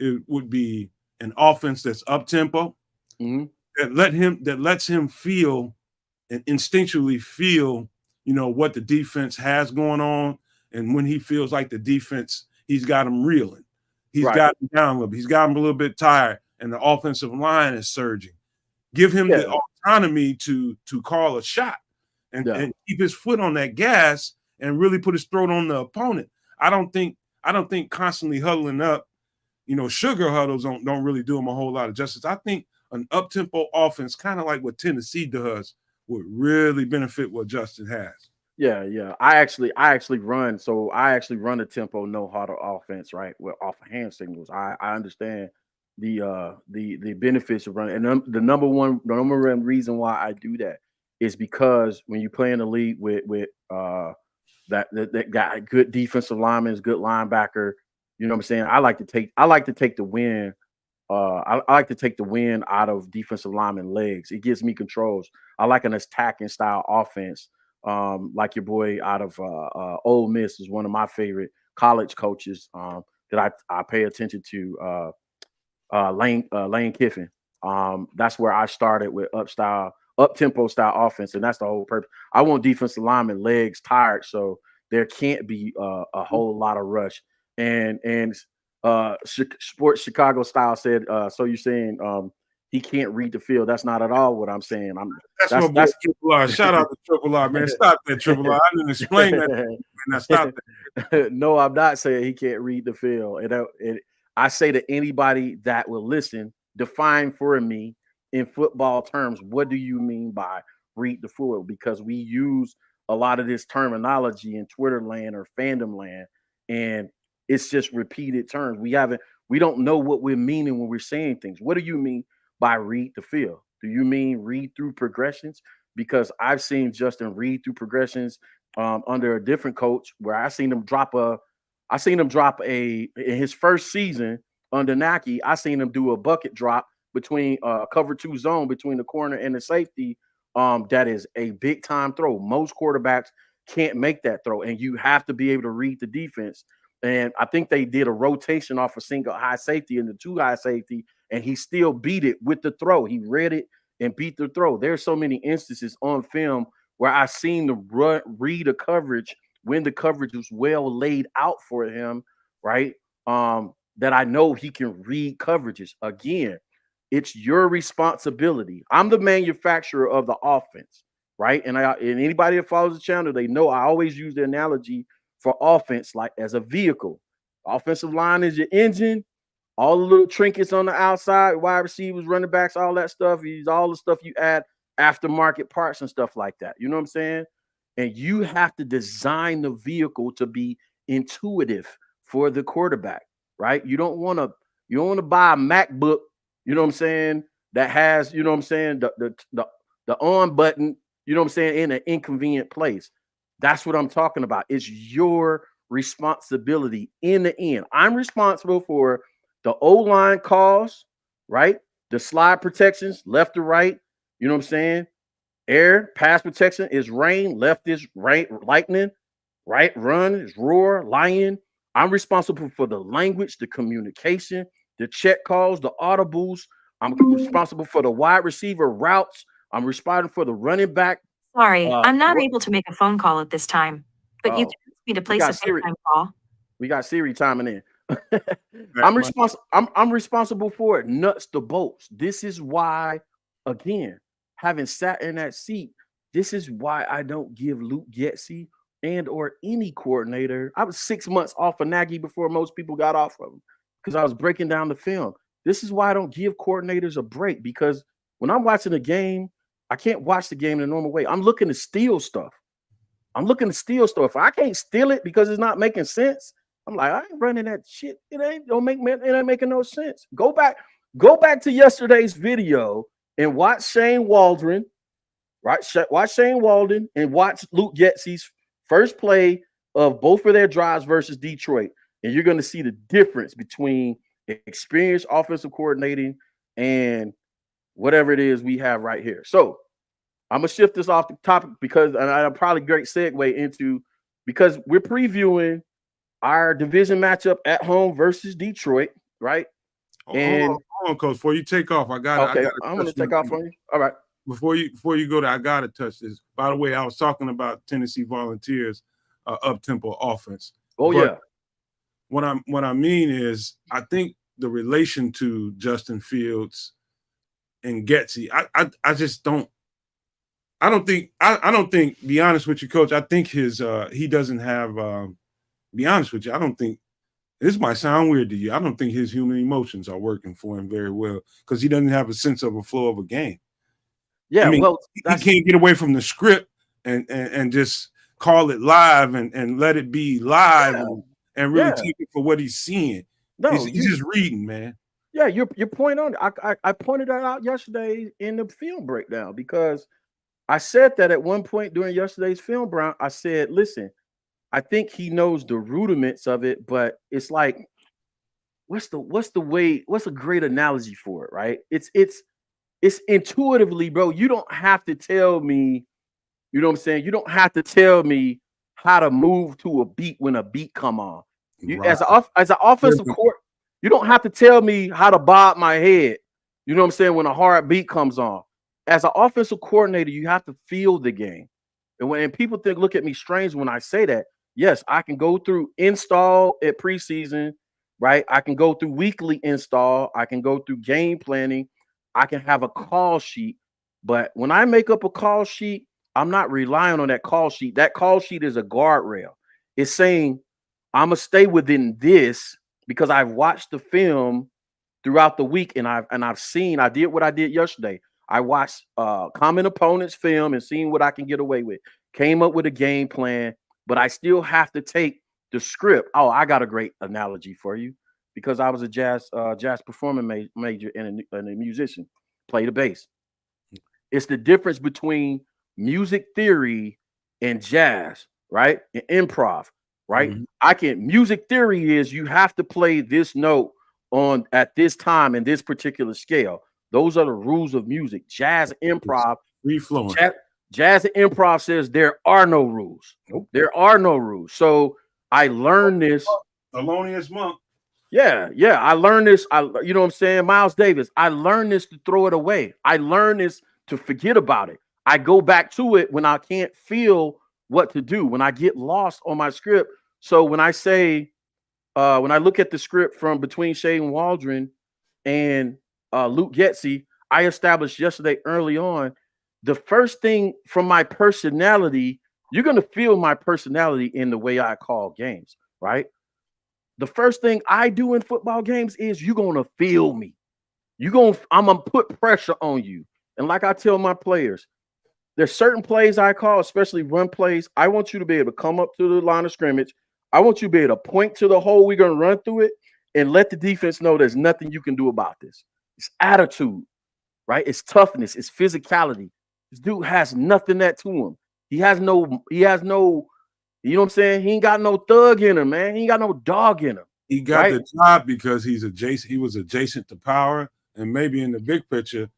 it would be an offense that's up tempo, that lets him feel and instinctually feel, what the defense has going on. And when he feels like the defense, he's got him reeling. He's got him down a little bit. He's got him a little bit tired, and the offensive line is surging. Give him the autonomy to call a shot and keep his foot on that gas and really put his throat on the opponent. I don't think constantly huddling up, sugar huddles don't really do him a whole lot of justice. I think an up-tempo offense, kind of like what Tennessee does, would really benefit what Justin has. Yeah. I actually run. So I actually run a tempo no huddle offense, right? Off of hand signals. I understand the benefits of running. And the number one reason why I do that is because when you play in the league with that got good defensive linemen, good linebacker, you know what I'm saying? I like to take the win. I like to take the win out of defensive lineman legs. It gives me controls. I like an attacking style offense. Like your boy out of Ole Miss is one of my favorite college coaches that I pay attention to. Lane Kiffin. That's where I started with up tempo style offense, and that's the whole purpose. I want defensive lineman legs tired, so there can't be a whole lot of rush. And Sports Chicago style said, so you're saying he can't read the field? That's not at all what I'm saying. That's Triple R. Shout out to Triple R, man. Stop that, Triple R. I didn't explain that. Man. Stop that. No, I'm not saying he can't read the field. And I say to anybody that will listen, define for me in football terms, what do you mean by read the field? Because we use a lot of this terminology in Twitter land or fandom land, and it's just repeated terms. We don't know what we're meaning when we're saying things. What do you mean by read the field? Do you mean read through progressions? Because I've seen Justin read through progressions under a different coach, where I seen him drop in his first season under Naki. I seen him do a bucket drop between cover two zone between the corner and the safety. That is a big time throw. Most quarterbacks can't make that throw, and you have to be able to read the defense. And I think they did a rotation off a single high safety into two high safety, and he still beat it with the throw. He read it and beat the throw. There's so many instances on film where I seen the read a coverage when the coverage was well laid out for him, right? That I know he can read coverages. Again, it's your responsibility. I'm the manufacturer of the offense, right? And anybody that follows the channel, they know I always use the analogy for offense like as a vehicle. Offensive line is your engine. All the little trinkets on the outside, wide receivers, running backs, all that stuff, is all the stuff you add aftermarket parts and stuff like that. You know what I'm saying? And you have to design the vehicle to be intuitive for the quarterback, right? You don't want to buy a MacBook, you know what I'm saying, that has, you know what I'm saying, the on button, you know what I'm saying, in an inconvenient place. That's what I'm talking about. It's your responsibility in the end. I'm responsible for the O-line calls, right? The slide protections, left to right, you know what I'm saying? Air, pass protection is rain, left is right, lightning, right, run is roar, lion. I'm responsible for the language, the communication, the check calls, the audibles. I'm responsible for the wide receiver routes. I'm responsible for the running back. Sorry, I'm not able to make a phone call at this time, but you can ask me to place a FaceTime call. We got Siri timing in. I'm responsible for it, nuts to bolts. This is why, again, having sat in that seat, this is why I don't give Luke Getsy and or any coordinator. I was 6 months off of Nagy before most people got off of him because I was breaking down the film. This is why I don't give coordinators a break, because when I'm watching a game, I can't watch the game in a normal way. I'm looking to steal stuff. If I can't steal it because it's not making sense, I'm like, I ain't running that shit. It ain't making no sense. Go back to yesterday's video and watch Shane Waldron, right? Watch Shane Waldron and watch Luke Getsy's first play of both of their drives versus Detroit. And you're going to see the difference between experienced offensive coordinating and whatever it is we have right here. So I'm going to shift this off the topic because I'm probably a great segue into, because we're previewing our division matchup at home versus Detroit, right? Hold on, Coach. Before you take off, I'm going to take off on you. All right. before you go there, I gotta touch this. By the way, I was talking about Tennessee Volunteers up-tempo offense. Oh, but yeah. What I mean is, I think the relation to Justin Fields and Getsy, I just don't. I don't think. Be honest with you, Coach. I think he doesn't have. Be honest with you, I don't think. This might sound weird to you. I don't think his human emotions are working for him very well because he doesn't have a sense of a flow of a game. Yeah, I mean, well, he can't get away from the script and just call it live and let it be live and really take it for what he's seeing. No, he's just reading, man. Yeah, your point on I pointed that out yesterday in the film breakdown because I said that at one point during yesterday's film breakdown. I said, listen, I think he knows the rudiments of it, but it's like, what's a great analogy for it, right? It's intuitively, bro. You don't have to tell me, you know what I'm saying? You don't have to tell me how to move to a beat when a beat come on. As an offensive court, you don't have to tell me how to bob my head. You know what I'm saying? When a hard beat comes on. As an offensive coordinator, you have to feel the game. And when people look at me strange when I say that, yes, I can go through install at preseason, right? I can go through weekly install. I can go through game planning. I can have a call sheet. But when I make up a call sheet, I'm not relying on that call sheet. That call sheet is a guardrail. It's saying I'm going to stay within this because I've watched the film throughout the week and I've seen, I did what I did yesterday. I watched common opponents' film and seen what I can get away with. Came up with a game plan, but I still have to take the script. Oh, I got a great analogy for you because I was a jazz performing major and a musician, play the bass. It's the difference between music theory and jazz, right? And improv, right? Music theory is you have to play this note on at this time in this particular scale. Those are the rules of music. Jazz improv, free flowing. Jazz improv says there are no rules. Nope. There are no rules. So I learned this. Thelonious Monk. Yeah. I learned this. You know what I'm saying? Miles Davis. I learned this to throw it away. I learned this to forget about it. I go back to it when I can't feel what to do, when I get lost on my script. So when I say, when I look at the script from between Shane Waldron and Luke Getsy, I established yesterday early on, the first thing from my personality, you're going to feel my personality in the way I call games, right? The first thing I do in football games is you're going to feel me. I'm going to put pressure on you. And like I tell my players, there's certain plays I call, especially run plays. I want you to be able to come up to the line of scrimmage. I want you to be able to point to the hole. We're going to run through it and let the defense know there's nothing you can do about this. It's attitude, right? It's toughness. It's physicality. This dude has nothing that to him. He has no, you know what I'm saying? He ain't got no thug in him, man. He ain't got no dog in him. He got the job because he was adjacent to power. And maybe in the big picture,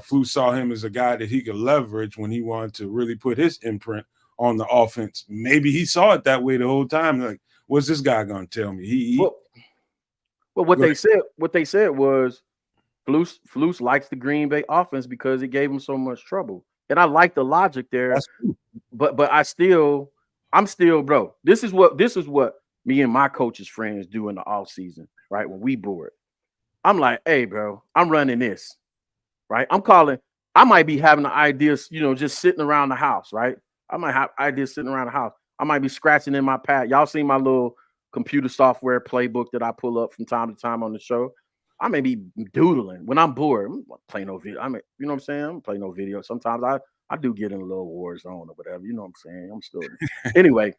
Flu saw him as a guy that he could leverage when he wanted to really put his imprint on the offense. Maybe he saw it that way the whole time. Like, what's this guy going to tell me? What they said was Flus likes the Green Bay offense because it gave him so much trouble. And I like the logic there. But I'm still, bro. This is what me and my coach's friends do in the off season, right? When we board. I'm like, hey, bro, I'm running this. Right? I might be having the ideas, just sitting around the house, right? I might have ideas sitting around the house. I might be scratching in my pad. Y'all seen my little computer software playbook that I pull up from time to time on the show? I may be doodling when I'm bored. I'm playing no video. You know what I'm saying? I'm playing no video. Sometimes I do get in a little war zone or whatever. You know what I'm saying? I'm still anyway.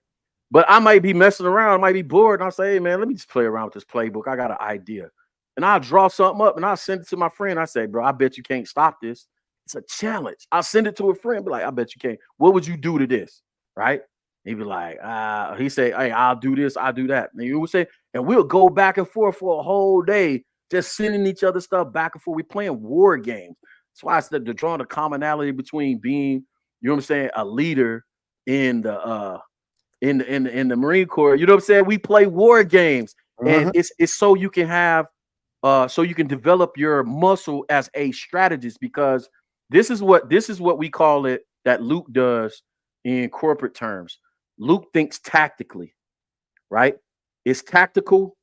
But I might be messing around. I might be bored. And I'll say, hey, man, let me just play around with this playbook. I got an idea. And I'll draw something up and I'll send it to my friend. I say, bro, I bet you can't stop this. It's a challenge. I'll send it to a friend. Be like, I bet you can't. What would you do to this? Right? He'd be like, he say, hey, I'll do this. I'll do that. And you would say, and we'll go back and forth for a whole day, just sending each other stuff back and forth. We're playing war games. That's why I said to draw the commonality between being, you know what I'm saying, a leader in the Marine Corps. You know what I'm saying? We play war games. And it's so you can have so you can develop your muscle as a strategist, because this is what we call it that Luke does in corporate terms. Luke thinks tactically, right? It's tactical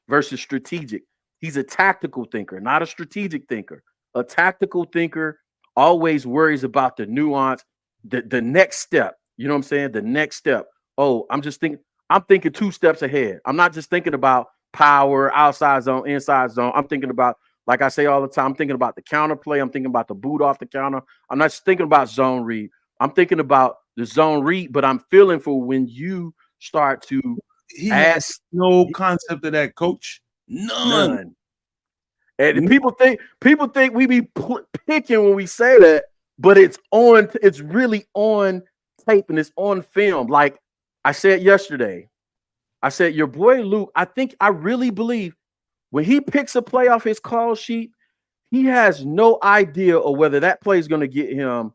versus strategic. He's a tactical thinker, not a strategic thinker. A tactical thinker always worries about the nuance, the next step. You know what I'm saying? The next step. Oh, I'm thinking 2 steps ahead. I'm not just thinking about power, outside zone, inside zone. I'm thinking about, like I say all the time, I'm thinking about the counter play. I'm thinking about the boot off the counter. I'm not just thinking about zone read. I'm thinking about the zone read, but I'm feeling for when you start to has no concept of that, coach. None. And people think we be picking when we say that, but it's really on tape and it's on film. Like I said yesterday, I said, your boy Luke, I really believe when he picks a play off his call sheet, he has no idea of whether that play is going to get him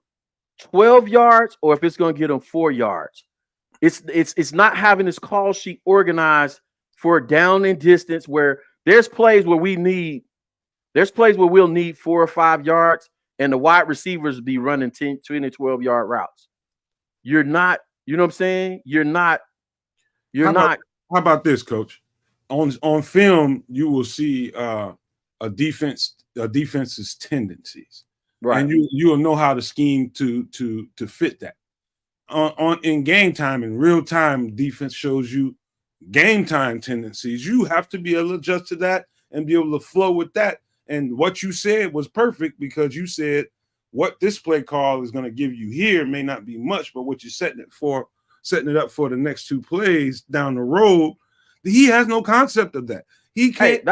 12 yards or if it's going to get him 4 yards. It's not having his call sheet organized for down and distance where there's plays where we'll need 4 or 5 yards and the wide receivers be running 10, 20, 12-yard routes. You're not, you know what I'm saying? How about this, coach? On film, you will see a defense's tendencies. Right. And you'll know how to scheme to fit that. In game time, in real time, defense shows you game time tendencies. You have to be able to adjust to that and be able to flow with that. And what you said was perfect because you said what this play call is going to give you here may not be much, but what you're setting it up for the next 2 plays down the road, he has no concept of that. He can't.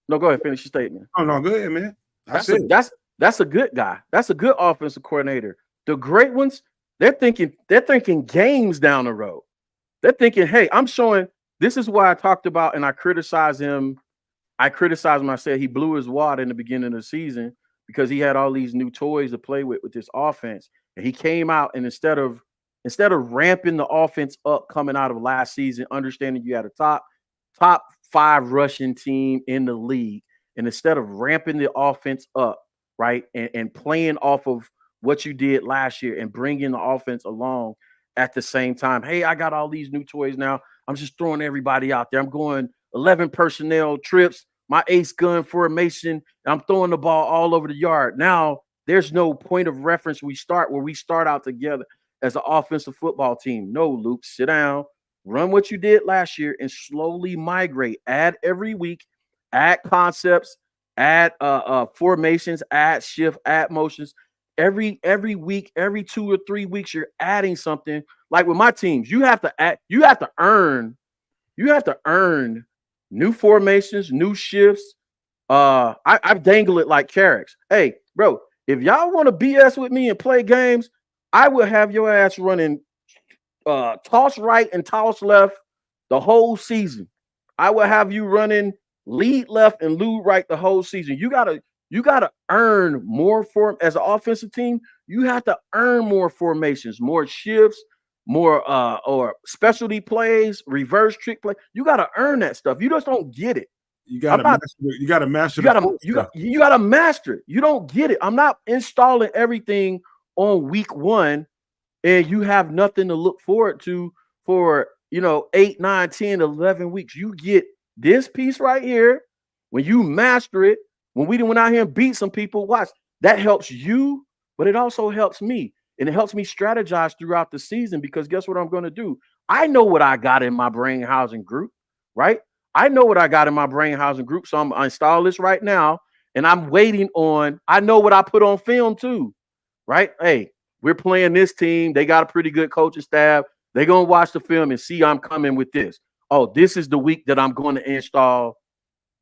No, go ahead, finish your statement. Oh no, go ahead, man. That's a good guy. That's a good offensive coordinator. The great ones, they're thinking games down the road. They're thinking, hey, I'm showing. This is why I talked about, and I criticized him. I criticized him. I said he blew his wad in the beginning of the season because he had all these new toys to play with this offense, and he came out and instead of ramping the offense up coming out of last season, understanding you had a top 5 rushing team in the league, and instead of ramping the offense up, right, and playing off of what you did last year and bringing the offense along at the same time, hey, I got all these new toys now. I'm just throwing everybody out there. I'm going 11 personnel trips, my ace gun formation, and I'm throwing the ball all over the yard. Now there's no point of reference we start out together as an offensive football team. No, Luke, sit down, run what you did last year and slowly migrate. Add every week, add concepts, add formations, add shift, add motions. Every week, every 2 or 3 weeks, you're adding something. Like with my teams, you have to earn new formations, new shifts. I dangle it like carrots. Hey, bro, if y'all want to BS with me and play games, I will have your ass running toss right and toss left the whole season. I will have you running lead left and lead right the whole season. You gotta earn more as an offensive team. You have to earn more formations, more shifts, more or specialty plays, reverse trick play. You gotta earn that stuff. You just don't get it. You gotta master. You gotta master it. You don't get it. I'm not installing everything on week 1 and you have nothing to look forward to for 8, 9, 10, 11 weeks. You get this piece right here. When you master it, when we went out here and beat some people, watch, that helps you, but it also helps me. And it helps me strategize throughout the season because guess what I'm going to do? I know what I got in my brain housing group, right? I know what I got in my brain housing group. So I'm going to install this right now. And I'm waiting on, I know what I put on film too, right? Hey, we're playing this team. They got a pretty good coaching staff. They're going to watch the film and see I'm coming with this. Oh, this is the week that I'm going to install.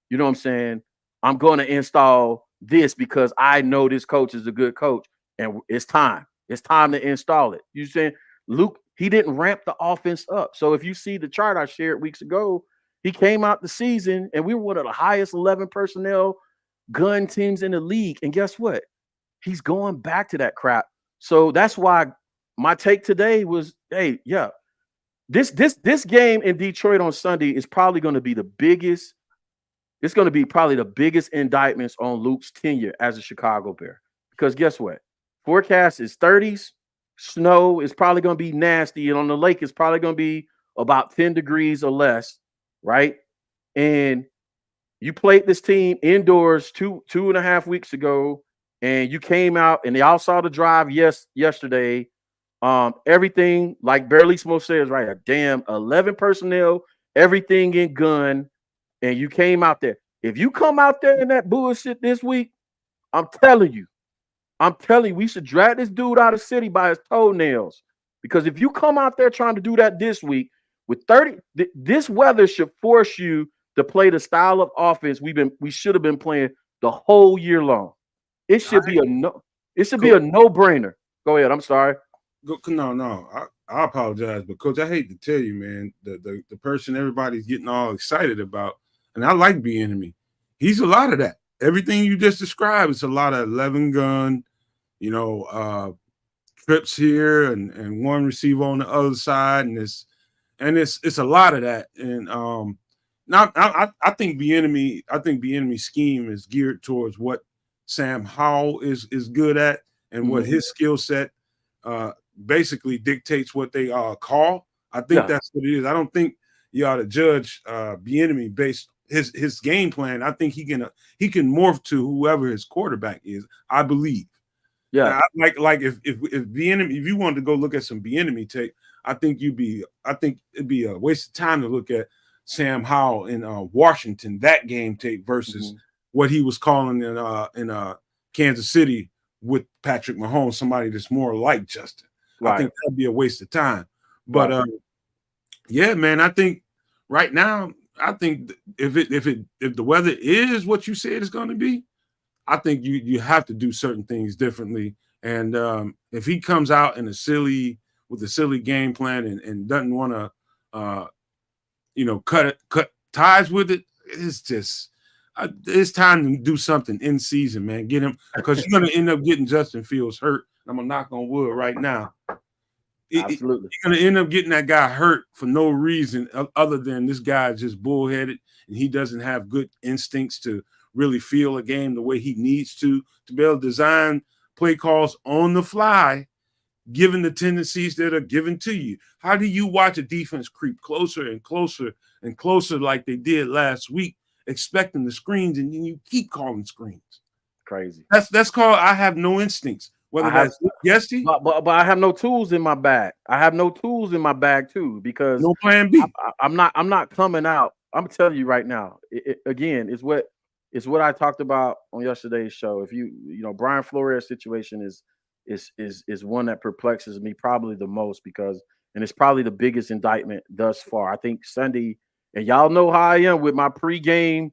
You know what I'm saying? I'm going to install this because I know this coach is a good coach and it's time. It's time to install it. You saying Luke, he didn't ramp the offense up. So if you see the chart I shared weeks ago, he came out the season and we were one of the highest 11 personnel gun teams in the league. And guess what? He's going back to that crap. So that's why my take today was, hey, yeah, this game in Detroit on Sunday is probably going to be the biggest. It's going to be probably the biggest indictments on Luke's tenure as a Chicago Bear. because guess what? Forecast is 30s. Snow is probably going to be nasty, and on the lake it's probably going to be about 10 degrees or less, right? And you played this team indoors 2.5 weeks ago, and you came out and they all saw the drive yesterday. Everything like Barely Smoke says, right? A damn 11 personnel, everything in gun, and you came out there. If you come out there in that bullshit this week, I'm telling you, we should drag this dude out of the city by his toenails. Because if you come out there trying to do that this week with 30, this weather should force you to play the style of offense we should have been playing the whole year long. It should be a no-brainer. Go ahead. I'm sorry. No. I apologize, but Coach, I hate to tell you, man, the person everybody's getting all excited about, and I like Bieniemy. He's a lot of that. Everything you just described, it's a lot of 11 gun, trips here and one receiver on the other side, and it's a lot of that. And now I think Bieniemy's scheme is geared towards what Sam Howell is good at, and what his skill set basically dictates what they call. I think that's what it is. I don't think you ought to judge Bieniemy based his game plan. I think he can morph to whoever his quarterback is. I believe. Yeah, like if Bieniemy, if you wanted to go look at some Bieniemy tape, I think it'd be a waste of time to look at Sam Howell in Washington, that game tape versus what he was calling in Kansas City with Patrick Mahomes, somebody that's more like Justin. Right. I think that'd be a waste of time. But yeah, man, I think right now, I think if the weather is what you said it's going to be, I think you have to do certain things differently. And if he comes out with a silly game plan and doesn't want to cut ties with it, it's just it's time to do something in season, man. Get him, because you're going to end up getting Justin Fields hurt. I'm gonna knock on wood right now. Absolutely. You're going to end up getting that guy hurt for no reason other than this guy is just bullheaded and he doesn't have good instincts to really feel a game the way he needs to be able to design play calls on the fly, given the tendencies that are given to you. How do you watch a defense creep closer and closer and closer like they did last week, expecting the screens, and then you keep calling screens? Crazy. That's called I have no instincts. Whether that's Yesty, but I have no tools in my bag. I have no tools in my bag too, because no plan B. I'm not coming out. I'm telling you right now. It's what I talked about on yesterday's show. If Brian Flores' situation is one that perplexes me probably the most, because it's probably the biggest indictment thus far. I think Sunday, and y'all know how I am with my pregame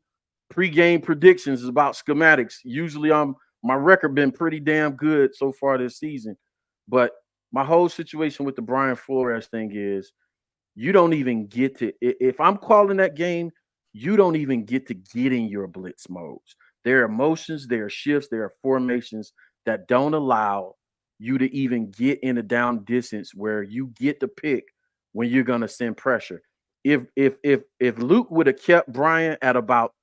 predictions is about schematics. Usually my record been pretty damn good so far this season. But my whole situation with the Brian Flores thing is you don't even get to, if I'm calling that game, you don't even get to get in your blitz modes. There are motions, there are shifts, there are formations that don't allow you to even get in a down distance where you get to pick when you're going to send pressure. If Luke would have kept Brian at about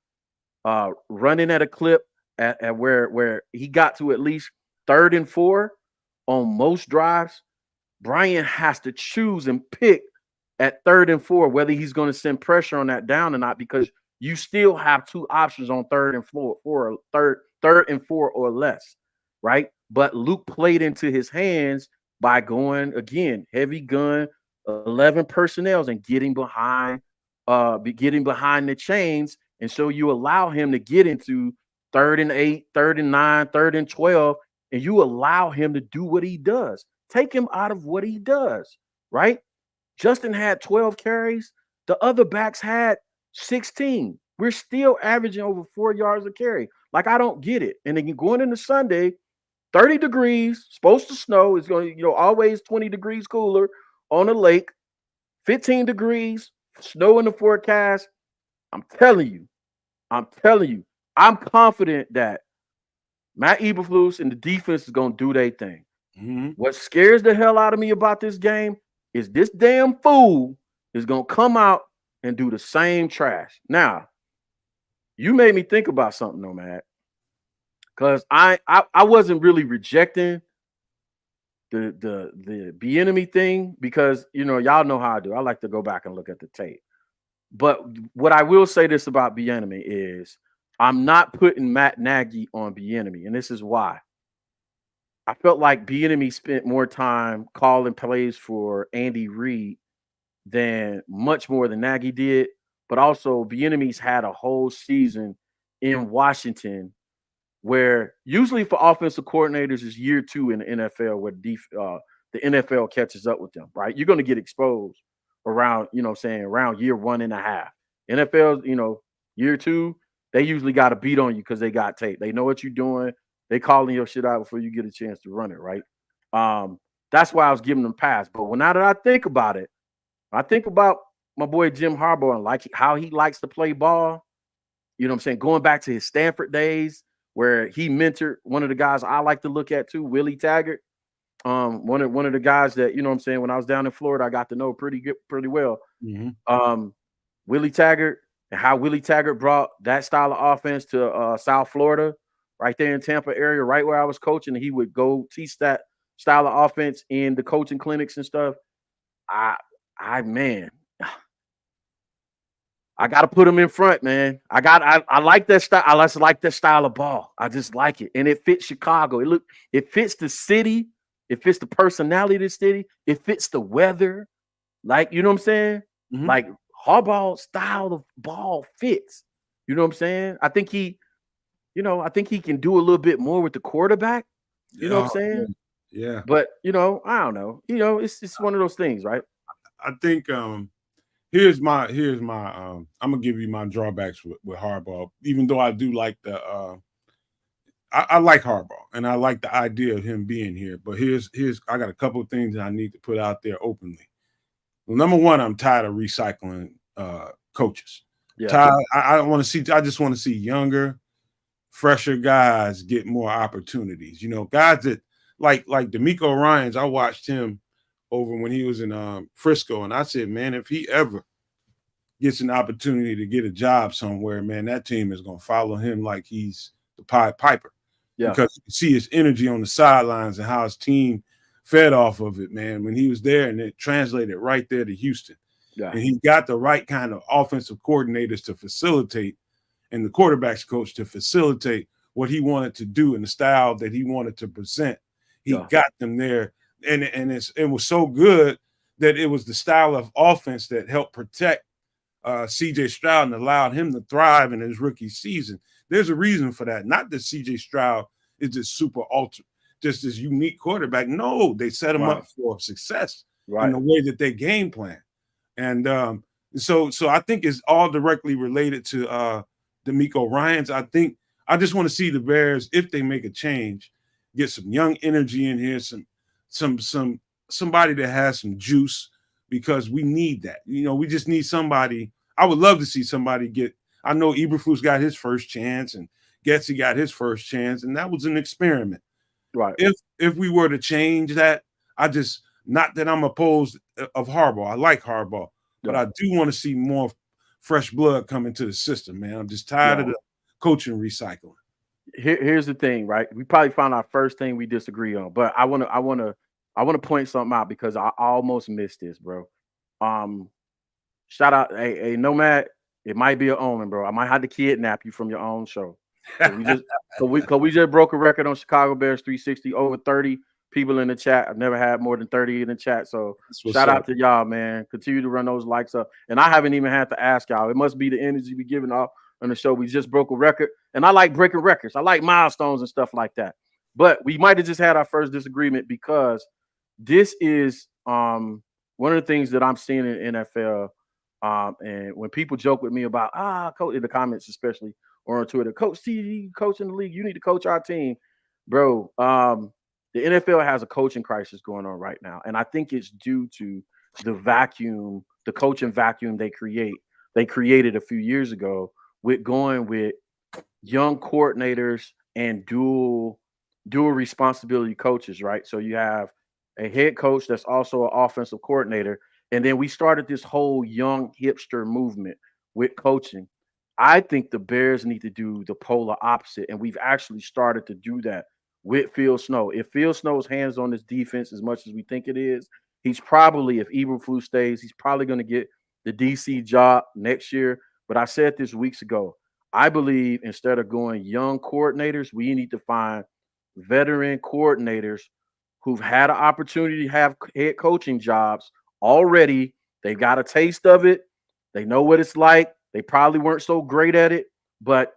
running at a clip at where he got to at least 3rd and 4 on most drives, Brian has to choose and pick at 3rd and 4 whether he's going to send pressure on that down or not, because you still have 2 options on 3rd and 4 or 3rd and 4 or less, right? But Luke played into his hands by going again heavy gun, 11 personnels, and getting behind the chains, and so you allow him to get into 3rd and 8, 3rd and 9, 3rd and 12, and you allow him to do what he does. Take him out of what he does, right? Justin had 12 carries. The other backs had 16. We're still averaging over 4 yards a carry. Like, I don't get it. And then going into Sunday, 30 degrees, supposed to snow. It's going to, always 20 degrees cooler on the lake, 15 degrees, snow in the forecast. I'm telling you, I'm confident that Matt Eberflus and the defense is going to do their thing. Mm-hmm. What scares the hell out of me about this game is this damn fool is going to come out and do the same trash. Now, you made me think about something, Nomad. because I wasn't really rejecting the Bieniemy thing because y'all know how I do. I like to go back and look at the tape. But what I will say this about Bieniemy is I'm not putting Matt Nagy on Bieniemy, and this is why. I felt like Bieniemy spent more time calling plays for Andy Reid than much more than Nagy did. But also, Bieniemy's had a whole season in Washington where usually for offensive coordinators is year 2 in the NFL where the NFL catches up with them, right? You're going to get exposed around, around year 1.5. NFL, year 2, they usually got a beat on you because they got tape. They know what you're doing. They calling your shit out before you get a chance to run it, right? That's why I was giving them pass. But now that I think about it, I think about my boy Jim Harbaugh and like how he likes to play ball. You know what I'm saying? Going back to his Stanford days where he mentored one of the guys I like to look at too, Willie Taggart. One of the guys that, when I was down in Florida, I got to know pretty well. Mm-hmm. Willie Taggart and how Willie Taggart brought that style of offense to South Florida, right there in Tampa area, right where I was coaching. And he would go teach that style of offense in the coaching clinics and stuff. Man, I got to put him in front, man. I like that style. I just like that style of ball. I just like it. And it fits Chicago. It fits the city. It fits the personality of the city. It fits the weather. Like, you know what I'm saying? Mm-hmm. Like Harbaugh's style of ball fits. You know what I'm saying? I think he can do a little bit more with the quarterback. You know what I'm saying? Yeah. But, I don't know. It's one of those things, right? I think here's my I'm gonna give you my drawbacks with Harbaugh, even though I do like I like Harbaugh and I like the idea of him being here. But here's I got a couple of things that I need to put out there openly. Well, number one, I'm tired of recycling coaches. Yeah. I just want to see younger, fresher guys get more opportunities. Guys that like DeMeco Ryans, I watched him over when he was in Frisco, and I said, man, if he ever gets an opportunity to get a job somewhere, man, that team is going to follow him like he's the Pied Piper. Yeah. Because you see his energy on the sidelines and how his team fed off of it, man, when he was there, and it translated right there to Houston. Yeah. And he got the right kind of offensive coordinators to facilitate and the quarterback's coach to facilitate what he wanted to do and the style that he wanted to present. He got them there. And it was so good that it was the style of offense that helped protect C.J. Stroud and allowed him to thrive in his rookie season. There's a reason for that. Not that C.J. Stroud is this super ultra, just this unique quarterback. No, they set him up for success in the way that they game plan. And so I think it's all directly related to DeMeco Ryans. I just want to see the Bears, if they make a change, get some young energy in here, somebody that has some juice, because we need that. We just need somebody. I would love to see somebody get. I know Eberflus got his first chance and Getsy got his first chance, and that was an experiment. Right. If we were to change that, not that I'm opposed of Harbaugh. I like Harbaugh, but I do want to see more fresh blood come into the system, man. I'm just tired of the coaching recycling. Here's the thing, right? We probably found our first thing we disagree on, but I want to point something out because I almost missed this, bro. Shout out, hey, Nomad. It might be an omen, bro. I might have to kidnap you from your own show. We just broke a record on Chicago Bears 360, over 30 people in the chat. I've never had more than 30 in the chat. So shout out to y'all, man. Continue to run those likes up. And I haven't even had to ask y'all. It must be the energy we giving off on the show. We just broke a record. And I like breaking records. I like milestones and stuff like that. But we might have just had our first disagreement because this is one of the things that I'm seeing in NFL. And when people joke with me about, coach in the comments, especially or on Twitter, Coach T, coach in the league, you need to coach our team. Bro, the NFL has a coaching crisis going on right now. And I think it's due to the vacuum, the coaching vacuum they created a few years ago with going with young coordinators and dual responsibility coaches, right? So you have a head coach that's also an offensive coordinator. And then we started this whole young hipster movement with coaching. I think the Bears need to do the polar opposite, and we've actually started to do that with Phil Snow. If Phil Snow's hands on this defense as much as we think it is, he's probably, if Eberflus stays, he's probably going to get the DC job next year. But I said this weeks ago. I believe instead of going young coordinators, we need to find veteran coordinators who've had an opportunity to have head coaching jobs already. They've got a taste of it. They know what it's like. They probably weren't so great at it, but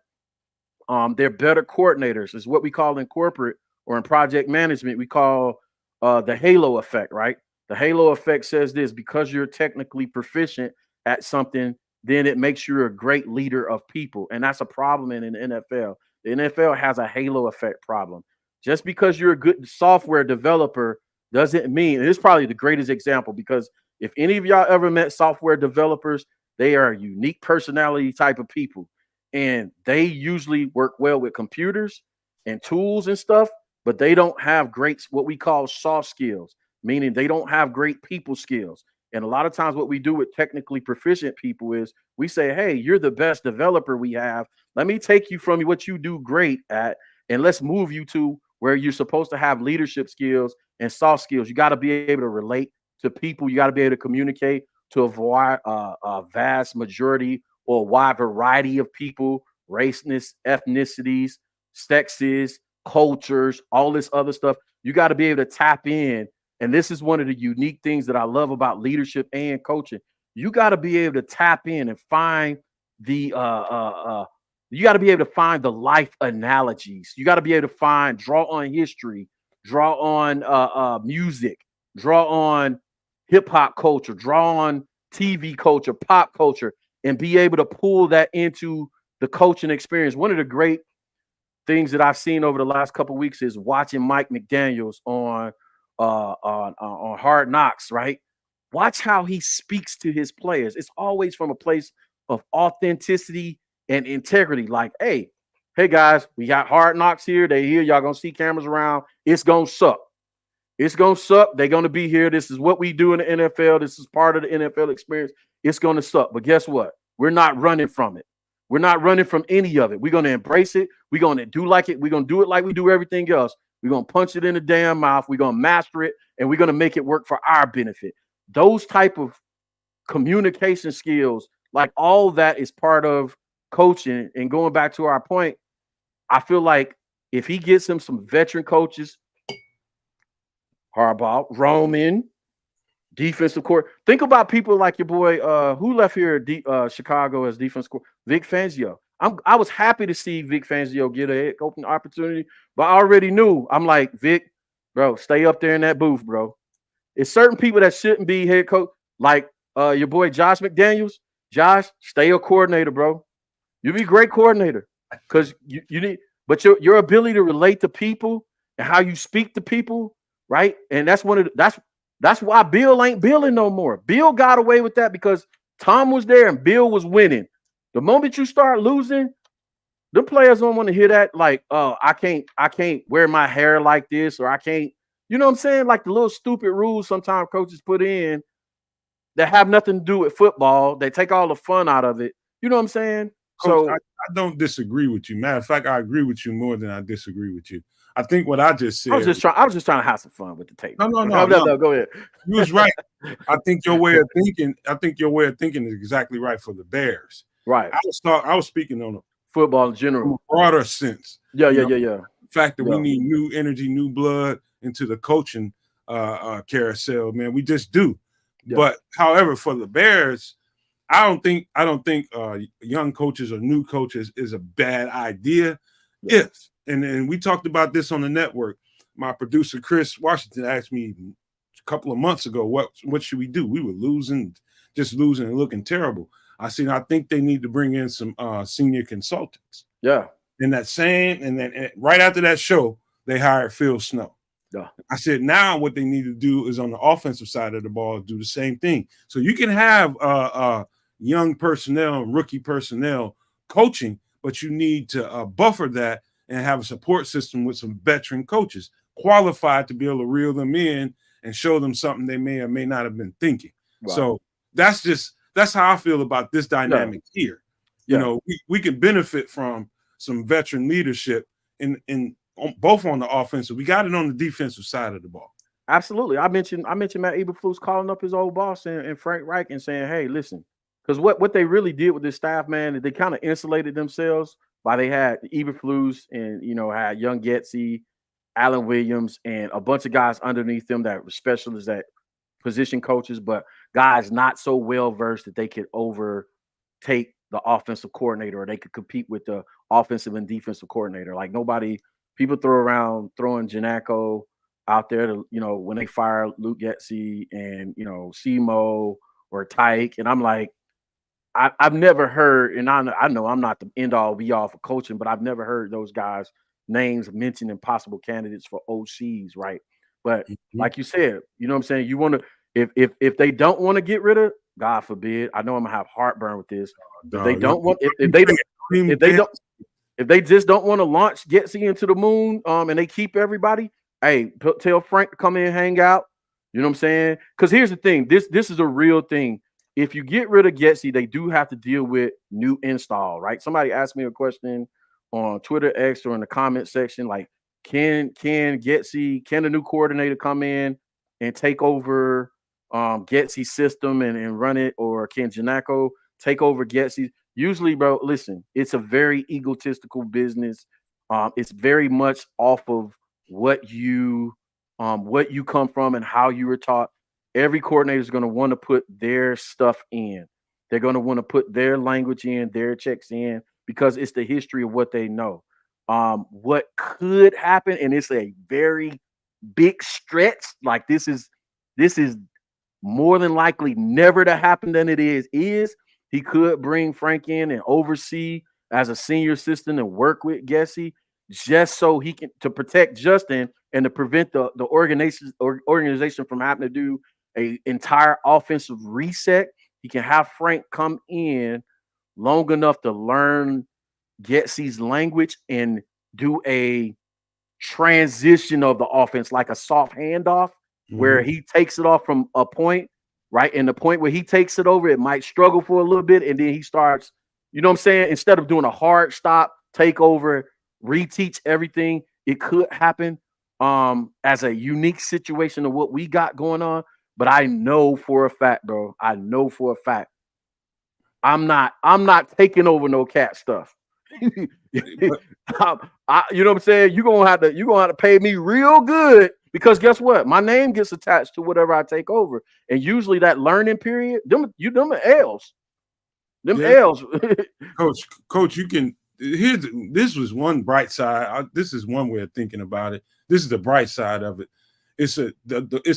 they're better coordinators. Is what we call in corporate or in project management. We call the halo effect, right? The halo effect says this: because you're technically proficient at something, then it makes you a great leader of people, and that's a problem in the NFL. The NFL has a halo effect problem. Just because you're a good software developer doesn't mean, and it's probably the greatest example, because if any of y'all ever met software developers, they are a unique personality type of people. And they usually work well with computers and tools and stuff, but they don't have great, what we call soft skills, meaning they don't have great people skills. And a lot of times what we do with technically proficient people is we say, hey, you're the best developer we have. Let me take you from what you do great at, and let's move you to where you're supposed to have leadership skills and soft skills. You got to be able to relate to people. You got to be able to communicate to a vast majority or a wide variety of people, raceness, ethnicities, sexes, cultures, all this other stuff. You got to be able to tap in. And this is one of the unique things that I love about leadership and coaching. You got to be able to tap in and find the you got to be able to find the life analogies. You got to be able to draw on history, draw on music, draw on hip hop culture, draw on TV culture, pop culture, and be able to pull that into the coaching experience. One of the great things that I've seen over the last couple of weeks is watching Mike McDaniels on Hard Knocks, right? Watch how he speaks to his players. It's always from a place of authenticity and integrity. Like, hey guys, we got Hard Knocks here. They here. Y'all gonna see cameras around. It's gonna suck. It's going to suck. They're going to be here. This is what we do in the NFL. This is part of the NFL experience. It's going to suck. But guess what? We're not running from it. We're not running from any of it. We're going to embrace it. We're going to do like it. We're going to do it like we do everything else. We're going to punch it in the damn mouth. We're going to master it, and we're going to make it work for our benefit. Those type of communication skills, like all that is part of coaching. And going back to our point, I feel like if he gets him some veteran coaches, Harbaugh, Roman, defensive court. Think about people like your boy who left here at Chicago as defensive court, Vic Fangio. I was happy to see Vic Fangio get a head coaching opportunity, but I already knew. I'm like, Vic, bro, stay up there in that booth, bro. It's certain people that shouldn't be head coach, like your boy Josh McDaniels. Josh, stay a coordinator, bro. You be a great coordinator because you need, but your ability to relate to people and how you speak to people. Right. And that's that's why Bill ain't billing no more. Bill got away with that because Tom was there and Bill was winning. The moment you start losing, the players don't want to hear that. Like, I can't wear my hair like this, or I can't, you know what I'm saying? Like the little stupid rules sometimes coaches put in that have nothing to do with football. They take all the fun out of it. You know what I'm saying? Coach, So I don't disagree with you. Matter of fact, I agree with you more than I disagree with you. I think what I just said. I was just trying to have some fun with the tape. No. Go ahead. You was right. I think your way of thinking is exactly right for the Bears. Right. I was speaking on football in general, a broader sense. Yeah. The fact that we need new energy, new blood into the coaching carousel, man. We just do. Yeah. But however, for the Bears, I don't think young coaches or new coaches is a bad idea. Yeah. And we talked about this on the network. My producer Chris Washington asked me a couple of months ago, what should we do? We were losing and looking terrible. I said, I think they need to bring in some senior consultants. Yeah. And then right after that show, they hired Phil Snow. Yeah. I said, now what they need to do is on the offensive side of the ball, do the same thing. So you can have young personnel, rookie personnel coaching, but you need to buffer that and have a support system with some veteran coaches qualified to be able to reel them in and show them something they may or may not have been thinking. Wow. So that's how I feel about this dynamic here. You know, we can benefit from some veteran leadership both on the offensive. We got it on the defensive side of the ball. Absolutely. I mentioned Matt Eberflus calling up his old boss and Frank Reich and saying, hey, listen, because what they really did with this staff, man, they kind of insulated themselves by they had Eberflus and, you know, had young Getsy, Allen Williams, and a bunch of guys underneath them that were specialists at position coaches, but guys not so well versed that they could overtake the offensive coordinator or they could compete with the offensive and defensive coordinator. Like people throw around throwing Janaco out there to, you know, when they fire Luke Getsy and, you know, Simo or Tyke. And I'm like, I've never heard, and I know I'm not the end all be all for coaching, but I've never heard those guys' names mentioned in possible candidates for OCs, right? But like you said, you know what I'm saying? You want to, if they don't want to get rid of, God forbid, I know I'm gonna have heartburn with this. If they don't want, if they just don't want to launch Getsy into the moon, and they keep everybody, hey, tell Frank to come in and hang out. You know what I'm saying? Because here's the thing, this is a real thing. If you get rid of Getsy, they do have to deal with new install, right? Somebody asked me a question on Twitter X or in the comment section, like, can the new coordinator come in and take over Getsy's system and run it, or can Janaco take over Getsy? Usually, bro, listen, it's a very egotistical business. It's very much off of what you come from and how you were taught. Every coordinator is going to want to put their stuff in. They're going to want to put their language in, their checks in, because it's the history of what they know. What could happen, and it's a very big stretch. Like this is more than likely never to happen than it is he could bring Frank in and oversee as a senior assistant and work with Getsy just so he can to protect Justin and to prevent the organization from having to do an entire offensive reset. He can have Frank come in long enough to learn Getsy's language and do a transition of the offense, like a soft handoff, where he takes it off from a point, right? And the point where he takes it over, it might struggle for a little bit, and then he starts, you know what I'm saying? Instead of doing a hard stop, take over, reteach everything, it could happen as a unique situation of what we got going on. But I know for a fact, bro, I'm not taking over no cat stuff. You know what I'm saying? You're gonna have to pay me real good, because guess what? My name gets attached to whatever I take over. And usually that learning period, them are L's. Them L's. Coach, you can this was one bright side. This is one way of thinking about it. This is the bright side of it. It's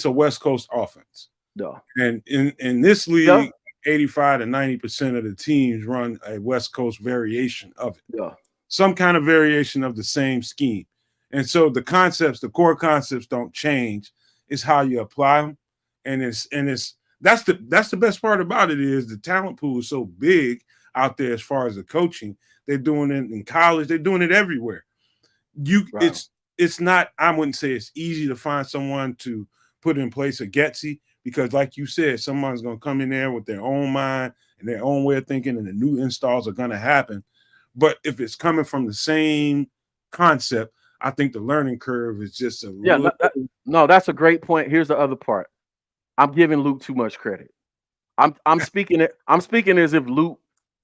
a West Coast offense. Yeah. And in this league, 85 to 90% of the teams run a West Coast variation of it. Yeah. Some kind of variation of the same scheme. And so the core concepts don't change. It's how you apply them. And that's the best part about it is the talent pool is so big out there as far as the coaching. They're doing it in college. They're doing it everywhere. It's not, I wouldn't say it's easy to find someone to put in place a Getsy, because like you said, someone's going to come in there with their own mind and their own way of thinking, and the new installs are going to happen. But if it's coming from the same concept, I think the learning curve is just no, that's a great point. Here's the other part. I'm giving Luke too much credit. I'm speaking as if Luke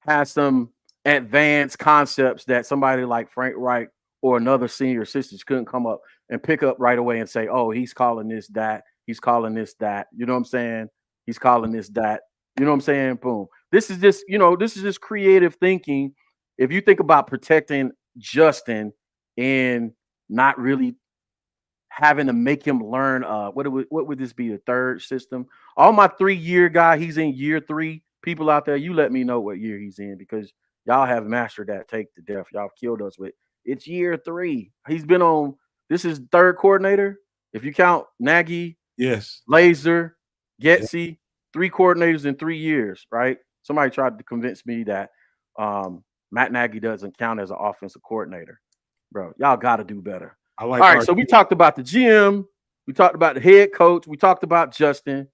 has some advanced concepts that somebody like Frank Reich or another senior assistant couldn't come up and pick up right away and say, oh, he's calling this that. He's calling this that. You know what I'm saying? He's calling this that. You know what I'm saying? Boom. This is just creative thinking. If you think about protecting Justin and not really having to make him learn, what would this be, the third system? All my 3-year guy, he's in year 3. People out there, you let me know what year he's in, because y'all have mastered that take to death. Y'all killed us with it's year 3. He's been on, this is third coordinator. If you count Nagy, yes, Laser, Getsy, 3 coordinators in 3 years, right? Somebody tried to convince me that Matt Nagy doesn't count as an offensive coordinator. Bro, y'all got to do better. All right, so we talked about the GM. We talked about the head coach. We talked about Justin.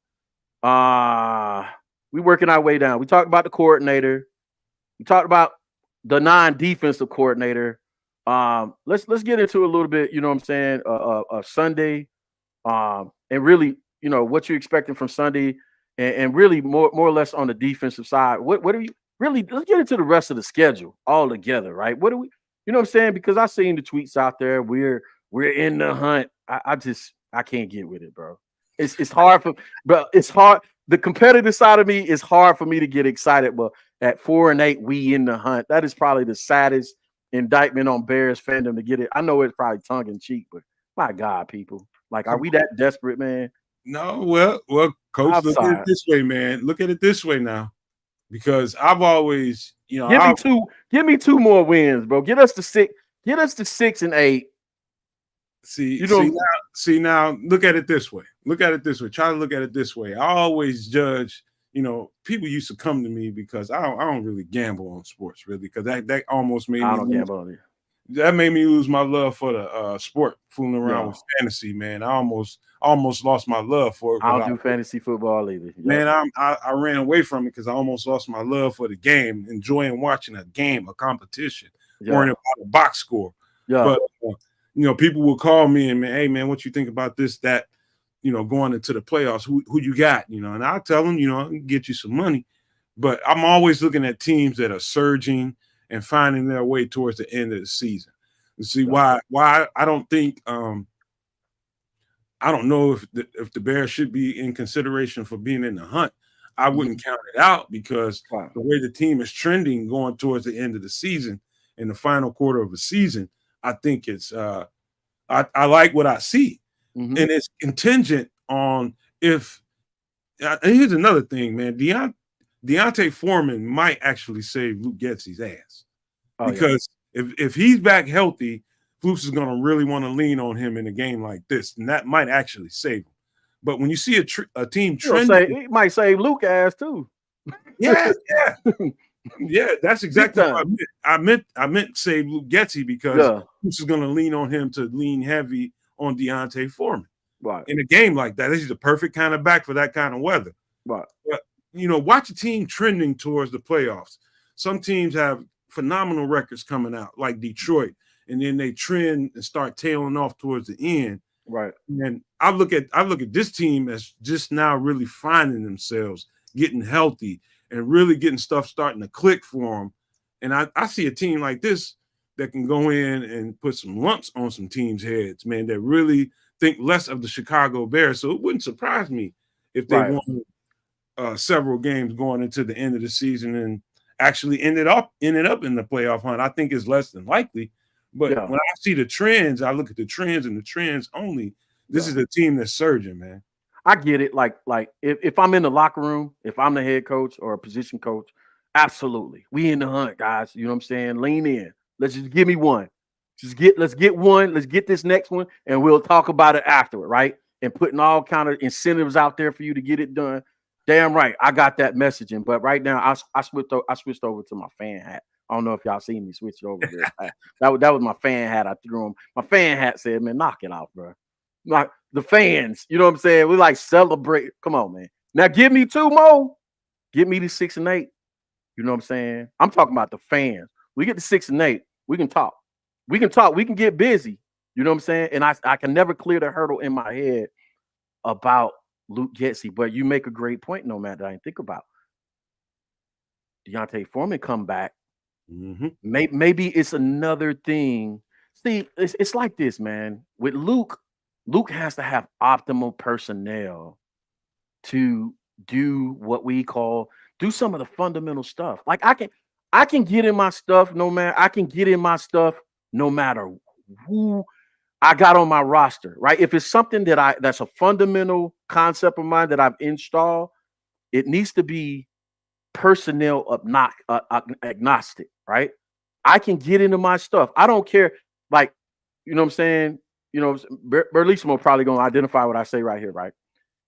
We working our way down. We talked about the coordinator. We talked about the non-defensive coordinator. Let's get into a little bit, you know what I'm saying, Sunday, and really, you know, what you're expecting from Sunday, and really more or less on the defensive side. What are you really? Let's get into the rest of the schedule all together, right? What do we, you know what I'm saying? Because I seen the tweets out there. We're in the hunt. I can't get with it, bro. It's hard for, bro. It's hard. The competitive side of me is hard for me to get excited, but at 4-8, we in the hunt. That is probably the saddest indictment on Bears fandom to get it. I know it's probably tongue in cheek, but my God, people, like, are we that desperate, man? No, well, Coach, look at it this way, man. Look at it this way now, because I've always, you know, give me two more wins, bro. Get us to 6-8. See now, look at it this way. Try to look at it this way. I always judge, you know, people used to come to me because I don't really gamble on sports, really, because that almost made that made me lose my love for the sport, fooling around with fantasy, man. I almost lost my love for it. I don't do fantasy football either. Man, I ran away from it because I almost lost my love for the game, enjoying watching a game, a competition, worrying about a box score. But you know, people will call me and, hey, man, what you think about this, that, you know, going into the playoffs, who you got, you know, and I'll tell them, you know, I can get you some money. But I'm always looking at teams that are surging and finding their way towards the end of the season. You see why I don't think I don't know if the Bears should be in consideration for being in the hunt. I wouldn't count it out because the way the team is trending going towards the end of the season, in the final quarter of the season, I think it's I like what I see. And it's contingent on if here's another thing, man. Deontay Foreman might actually save Luke Getsy's ass. Because if he's back healthy, Flukes is going to really want to lean on him in a game like this, and that might actually save him. But when you see a team trending, it might save Luke ass too. Yeah, that's exactly what I meant. I meant save Luke Getsy because Flukes is going to lean on him to lean heavy on Deontay Foreman. Right. In a game like that, this is the perfect kind of back for that kind of weather. Right. But, you know, watch a team trending towards the playoffs. Some teams have phenomenal records coming out, like Detroit, and then they trend and start tailing off towards the end. Right. And I look at this team as just now really finding themselves, getting healthy, and really getting stuff starting to click for them. And I see a team like this that can go in and put some lumps on some teams' heads, man, that really think less of the Chicago Bears. So it wouldn't surprise me if they won several games going into the end of the season and actually ended up in the playoff hunt. I think is less than likely. But when I see the trends, I look at the trends and the trends only. This is a team that's surging, man. I get it. Like if I'm in the locker room, if I'm the head coach or a position coach, absolutely. We in the hunt, guys. You know what I'm saying? Lean in. Let's just give me one. Let's get one. Let's get this next one, and we'll talk about it afterward, right? And putting all kind of incentives out there for you to get it done. Damn right, I got that messaging. But right now, I switched over to my fan hat. I don't know if y'all seen me switch over there. That was my fan hat. I threw on. My fan hat said, "Man, knock it out, bro." Like the fans, you know what I'm saying? We like celebrate. Come on, man. Now give me two more. Give me the 6-8. You know what I'm saying? I'm talking about the fans. We get to 6-8. We can talk. We can get busy. You know what I'm saying? And I can never clear the hurdle in my head about Luke Getsy. But you make a great point, Nomad, that I didn't think about. Deontay Foreman come back. Maybe it's another thing. See, it's like this, man. With Luke has to have optimal personnel to do what we do some of the fundamental stuff. Like I can get in my stuff, I can get in my stuff no matter who I got on my roster, right? If it's something that's a fundamental concept of mine that I've installed, it needs to be personnel agnostic, right? I can get into my stuff. I don't care. Like, you know what I'm saying? You know, Berlissimo probably going to identify what I say right here, right?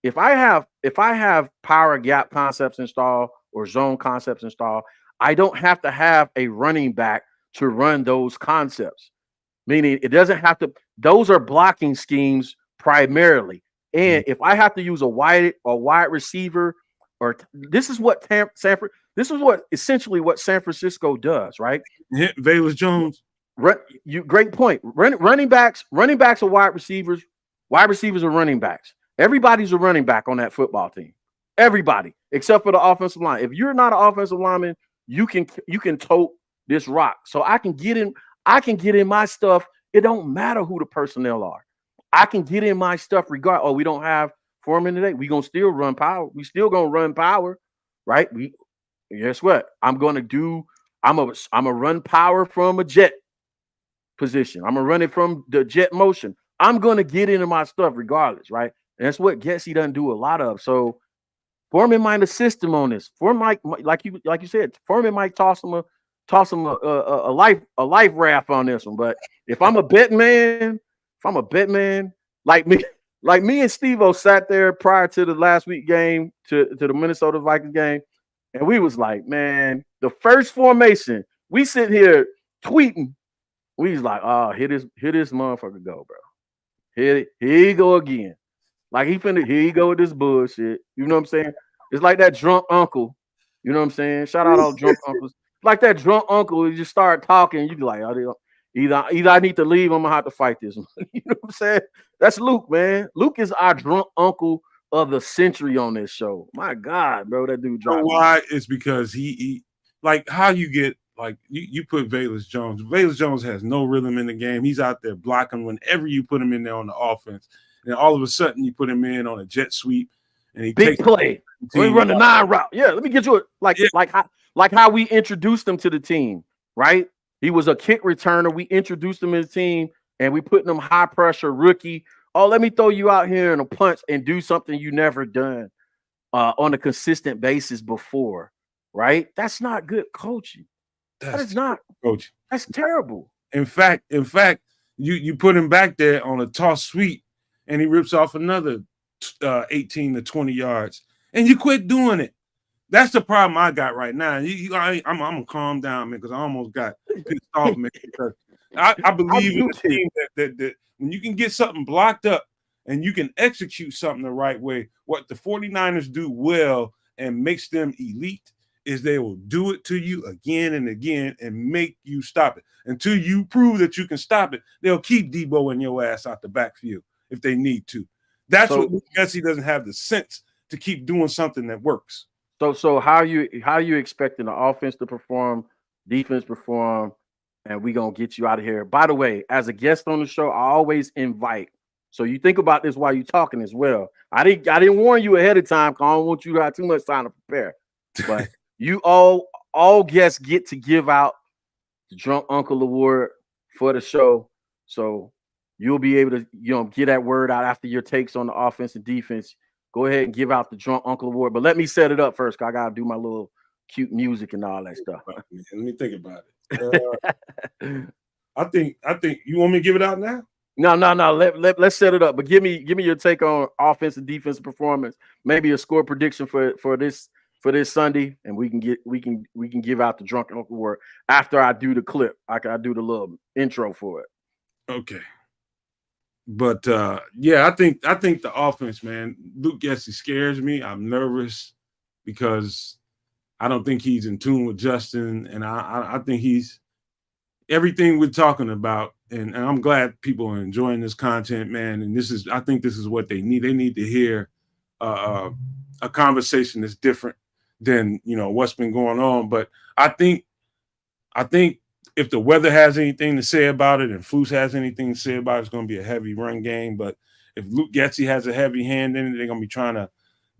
If I have power gap concepts installed or zone concepts installed, I don't have to have a running back to run those concepts. Meaning it doesn't have to, those are blocking schemes primarily. And if I have to use a wide receiver, or this is what This is what essentially what San Francisco does, right? Yeah, Velus Jones. Great point. Running backs are wide receivers. Wide receivers are running backs. Everybody's a running back on that football team. Everybody, except for the offensive line. If you're not an offensive lineman, you can tote this rock. So I can get in my stuff. It don't matter who the personnel are. I can get in my stuff regardless. Oh, we don't have Foreman today. We gonna still run power. We still gonna run power, right? Guess what? I'm a run power from a jet position. I'm gonna run it from the jet motion. I'm gonna get into my stuff regardless, right? And that's what Getsy doesn't do a lot of. So Foreman might assist him on this. Foreman might, like you said, Foreman might toss him a life raft on this one. But if I'm a bet man, like me and Steve-O sat there prior to the last week game to the Minnesota Vikings game, and we was like, man, the first formation, we sit here tweeting. We was like, oh, here this motherfucker go, bro. Here he go again. Like here he go with this bullshit. You know what I'm saying? It's like that drunk uncle. You know what I'm saying? Shout out all drunk uncles. Like that drunk uncle, you just start talking, you be like, oh, either I need to leave, I'm gonna have to fight this. You know what I'm saying? That's Luke, man. Luke is our drunk uncle of the century on this show. My God, bro, that dude dropped. Why? It's because he like how you get like you put Velus Jones. Velus Jones has no rhythm in the game. He's out there blocking whenever you put him in there on the offense. And all of a sudden you put him in on a jet sweep and he big play. We run the 9 route. Yeah, let me get you like how we introduced him to the team, right? He was a kick returner. We introduced him to the team and we put him high pressure rookie. Oh, let me throw you out here in a punch and do something you never done on a consistent basis before, right? That's not good coaching. That is not coaching. That's terrible. In fact, you put him back there on a toss sweep and he rips off another 18 to 20 yards and you quit doing it. That's the problem I got right now. I'm gonna calm down, man, because I almost got pissed off, man. Because I believe in the team that when you can get something blocked up and you can execute something the right way, what the 49ers do well and makes them elite is they will do it to you again and again and make you stop it. Until you prove that you can stop it, they'll keep Debo and your ass out the backfield if they need to. That's what Getsy doesn't have the sense to keep doing something that works. So how you expecting the offense to perform, defense perform, and we gonna get you out of here. By the way, as a guest on the show, I always invite. So you think about this while you're talking as well. I didn't warn you ahead of time because I don't want you to have too much time to prepare. But you all guests get to give out the Drunk Uncle Award for the show. So you'll be able to, get that word out after your takes on the offense and defense. Go ahead and give out the Drunk Uncle Award. But let me set it up first, because I got to do my little cute music and all that stuff. Let me think about it. I think you want me to give it out now? No. Let's set it up. But give me your take on offense and defensive performance. Maybe a score prediction for this Sunday, and we can give out the Drunk Uncle Award after I do the clip. I do the little intro for it. Okay. But I think the offense, man, Luke Getsy scares me. I'm nervous because I don't think he's in tune with Justin, and I think he's everything we're talking about. And I'm glad people are enjoying this content, man. And I think this is what they need. They need to hear a conversation that's different than what's been going on. But I think if the weather has anything to say about it and Flus has anything to say about it, it's going to be a heavy run game. But if Luke Getsy has a heavy hand in it, they're going to be trying to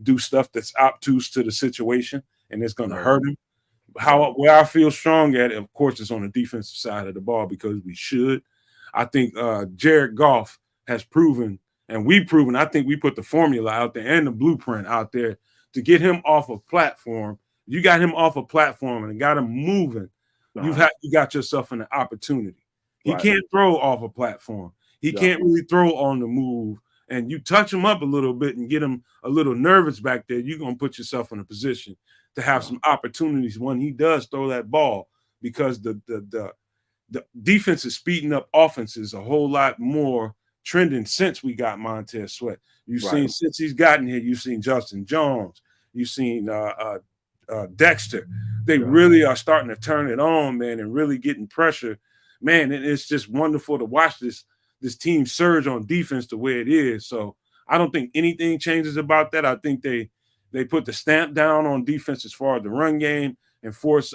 do stuff that's obtuse to the situation, and it's going to hurt him. Where I feel strong at, of course, is on the defensive side of the ball, because we should. I think Jared Goff has proven, and we've proven, I think we put the formula out there and the blueprint out there to get him off a platform. You got him off a platform and got him moving. You got yourself an opportunity. He can't throw off a platform. He can't really throw on the move. And you touch him up a little bit and get him a little nervous back there, you're going to put yourself in a position to have some opportunities when he does throw that ball, because the defense is speeding up offenses a whole lot more trending since we got Montez Sweat. You've seen, since he's gotten here, you've seen Justin Jones. You've seen Dexter. They really are starting to turn it on, man, and really getting pressure. Man, it's just wonderful to watch this team surge on defense the way it is. So I don't think anything changes about that. I think they put the stamp down on defense as far as the run game and force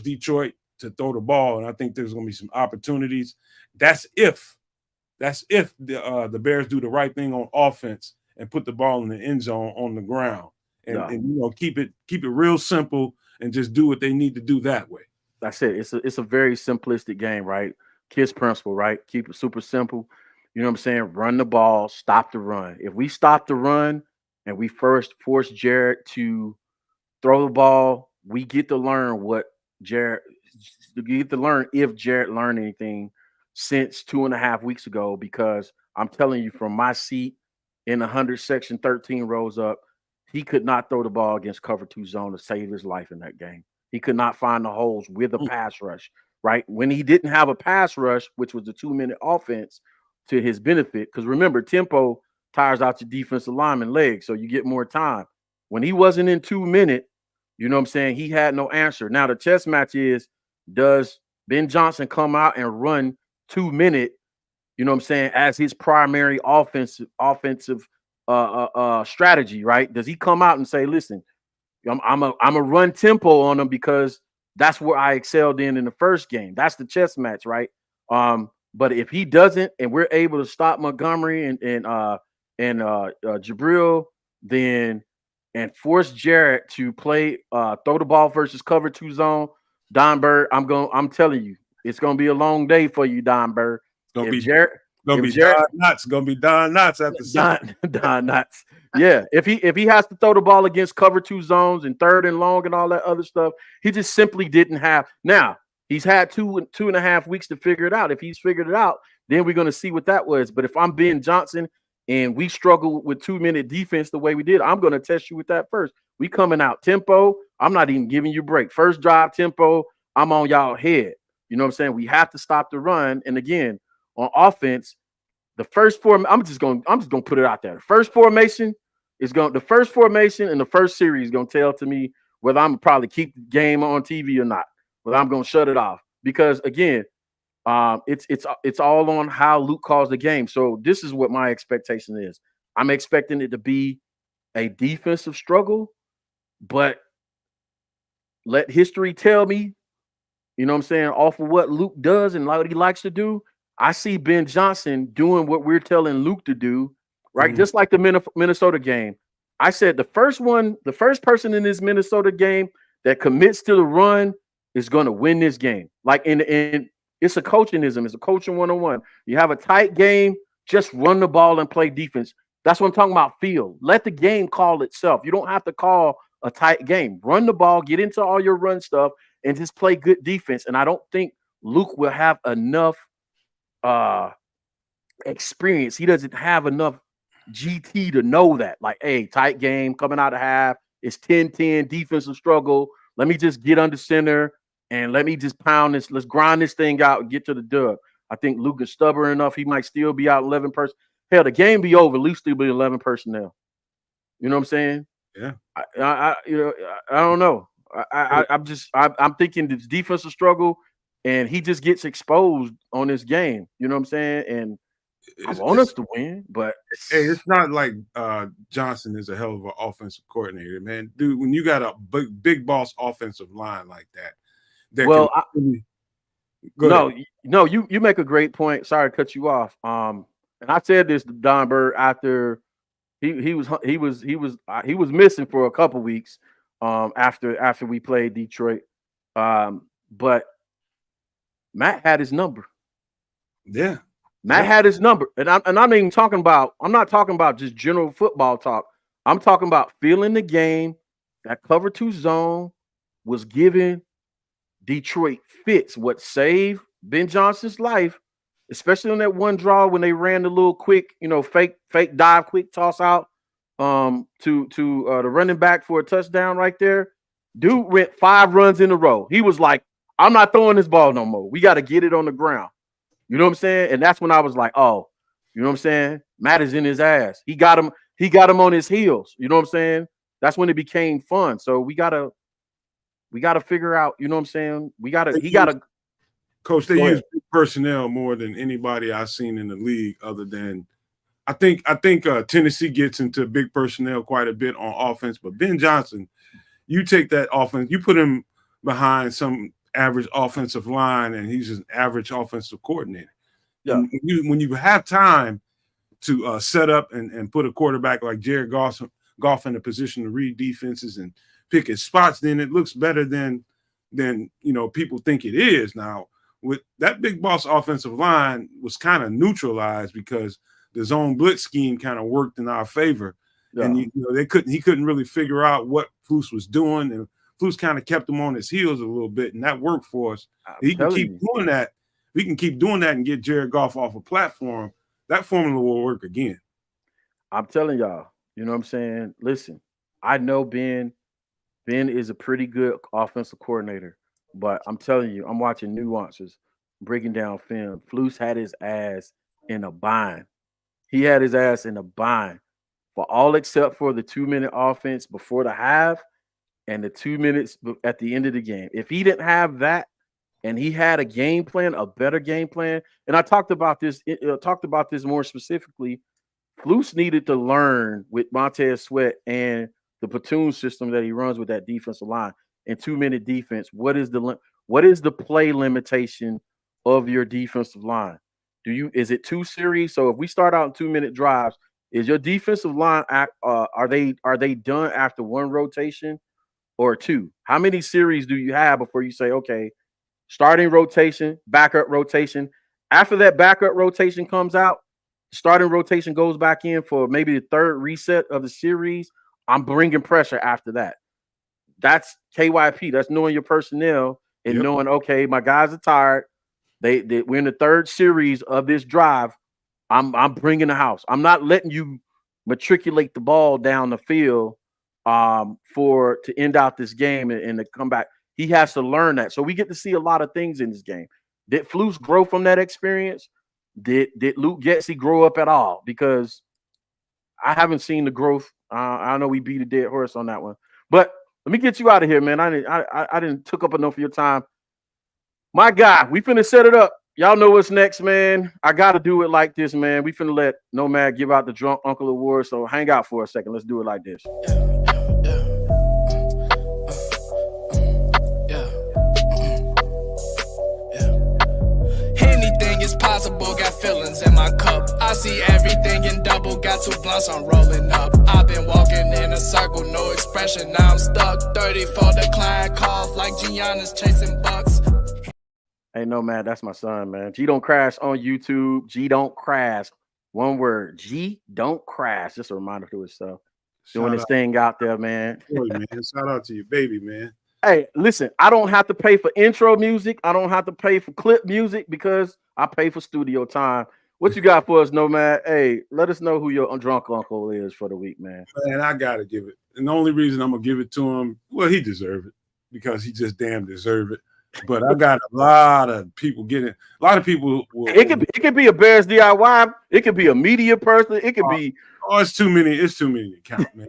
Detroit to throw the ball. And I think there's going to be some opportunities. That's if the Bears do the right thing on offense and put the ball in the end zone on the ground and keep it real simple and just do what they need to do that way. That's it. It's a very simplistic game, right? Kids principle, right? Keep it super simple. You know what I'm saying? Run the ball, stop the run. If we stop the run and we first force Jared to throw the ball, we get to learn if Jared learned anything since 2.5 weeks ago, because I'm telling you from my seat in 100 section 13 rows up, he could not throw the ball against cover 2 zone to save his life in that game. He could not find the holes with a pass rush, right? When he didn't have a pass rush, which was the 2-minute offense to his benefit, because remember, tempo tires out your defensive lineman legs, so you get more time. When he wasn't in 2 minute, you know what I'm saying, he had no answer. Now the chess match is, does Ben Johnson come out and run 2 minute, you know what I'm saying, as his primary offensive strategy, right? Does he come out and say, listen, I'm a run tempo on them because that's where I excelled in the first game. That's the chess match, right? But if he doesn't, and we're able to stop Montgomery and Jabril, then and force Jarrett to play throw the ball versus cover 2 zone, Don Bird, I'm telling you, it's gonna be a long day for you, Don Bird. Don Knotts after Don Knotts. Yeah, if he has to throw the ball against cover 2 zones and 3rd and long and all that other stuff, he just simply didn't have. Now he's had 2.5 weeks to figure it out. If he's figured it out, then we're gonna see what that was. But if I'm Ben Johnson and we struggle with 2-minute defense the way we did, I'm gonna test you with that first. We coming out tempo. I'm not even giving you a break. First drive tempo. I'm on y'all head. You know what I'm saying? We have to stop the run. And again, on offense, the first form, I'm just gonna put it out there. The first formation and the first series is gonna tell to me whether I'm gonna probably keep the game on TV or not, whether I'm gonna shut it off. Because again, it's all on how Luke calls the game. So this is what my expectation is. I'm expecting it to be a defensive struggle, but let history tell me, you know what I'm saying, off of what Luke does and what he likes to do. I see Ben Johnson doing what we're telling Luke to do, right? Just like the Minnesota game. I said the first person in this Minnesota game that commits to the run is going to win this game. Like in it's a coachingism. It's a coaching 101. You have a tight game, just run the ball and play defense. That's what I'm talking about. Field. Let the game call itself. You don't have to call a tight game. Run the ball, get into all your run stuff, and just play good defense. And I don't think Luke will have enough experience. He doesn't have enough GT to know that. Like, hey, tight game coming out of half. It's 10-10 defensive struggle. Let me just get under center and let me just pound this. Let's grind this thing out and get to the dub. I think Luke is stubborn enough. He might still be out 11 person. Hell, the game be over. Luke still be 11 personnel. You know what I'm saying? Yeah. I don't know. I'm thinking this defensive struggle, and he just gets exposed on this game. You know what I'm saying? And I want us to win, but hey, it's not like Johnson is a hell of an offensive coordinator, man. Dude, when you got a big boss offensive line like that, you make a great point. Sorry to cut you off. And I said this to Don Bird after he was missing for a couple weeks after we played Detroit. But Matt had his number. Yeah. Matt had his number. And I'm not talking about just general football talk. I'm talking about feeling the game. That cover 2 zone was giving Detroit fits. What saved Ben Johnson's life, especially on that one draw when they ran the little quick, fake dive, quick toss out to the running back for a touchdown right there. Dude went 5 runs in a row. He was like, I'm not throwing this ball no more. We got to get it on the ground. You know what I'm saying? And that's when I was like, oh, you know what I'm saying? Matt is in his ass. He got him on his heels. You know what I'm saying? that's when it became fun. So we gotta figure out, you know what I'm saying? He gotta Coach, they go use ahead. big personnel more than anybody I've seen in the league other than I think Tennessee gets into big personnel quite a bit on offense, but Ben Johnson, you take that offense, you put him behind some average offensive line, and he's an average offensive coordinator. Yeah. And when you have time to set up and put a quarterback like Jared Goff in a position to read defenses and pick his spots, then it looks better than people think it is. Now, with that big boss offensive line was kind of neutralized because the zone blitz scheme kind of worked in our favor. Yeah. And he couldn't really figure out what Flus was doing, and Flus kind of kept him on his heels a little bit, and that worked for us. He can keep doing that. We can keep doing that and get Jared Goff off a platform. That formula will work again. I'm telling y'all, you know what I'm saying? Listen, I know Ben is a pretty good offensive coordinator, but I'm telling you, I'm watching nuances, breaking down film. Flus had his ass in a bind. He had his ass in a bind for all except for the 2-minute offense before the half and the 2 minutes at the end of the game. If he didn't have that and he had a game plan, a better game plan, and I talked about this more specifically, Flus needed to learn with Montez Sweat and the platoon system that he runs with that defensive line and 2-minute defense. What is the play limitation of your defensive line? Is it 2 series? So if we start out in 2-minute drives, is your defensive line are they done after 1 rotation or 2? How many series do you have before you say, okay, starting rotation, backup rotation? After that backup rotation comes out, starting rotation goes back in for maybe the 3rd reset of the series. I'm bringing pressure after that. That's KYP. That's knowing your personnel and knowing, okay, my guys are tired. We're in the 3rd series of this drive. I'm bringing the house. I'm not letting you matriculate the ball down the field to end out this game and to come back. He has to learn that. So we get to see a lot of things in this game. Did Flus grow from that experience? Did Luke Getsy grow up at all? Because I haven't seen the growth. I know we beat a dead horse on that one. But let me get you out of here, man. I didn't took up enough of your time. My guy, we finna set it up. Y'all know what's next, man. I got to do it like this, man. We finna let Nomad give out the Drunk Uncle Award. So hang out for a second. Let's do it like this. Anything is possible, got feelings in my cup. I see everything in double, got 2 blunts, I'm rolling up. I've been walking in a circle, no expression, now I'm stuck. 30 for the client calls like Giannis chasing bucks. Hey, Nomad, that's my son, man. G don't crash on YouTube. G don't crash. One word. G don't crash. Just a reminder to himself. Doing his thing out there, man. Man. Shout out to you, baby, man. Hey, listen, I don't have to pay for intro music. I don't have to pay for clip music because I pay for studio time. What you got for us, Nomad? Hey, let us know who your drunk uncle is for the week, man. Man, I got to give it. And the only reason I'm going to give it to him, well, he deserves it because he just damn deserve it. But I got a lot of people getting. A lot of people. It could be a Bears DIY. It could be a media person. It could be. Oh, it's too many. It's too many to count, man.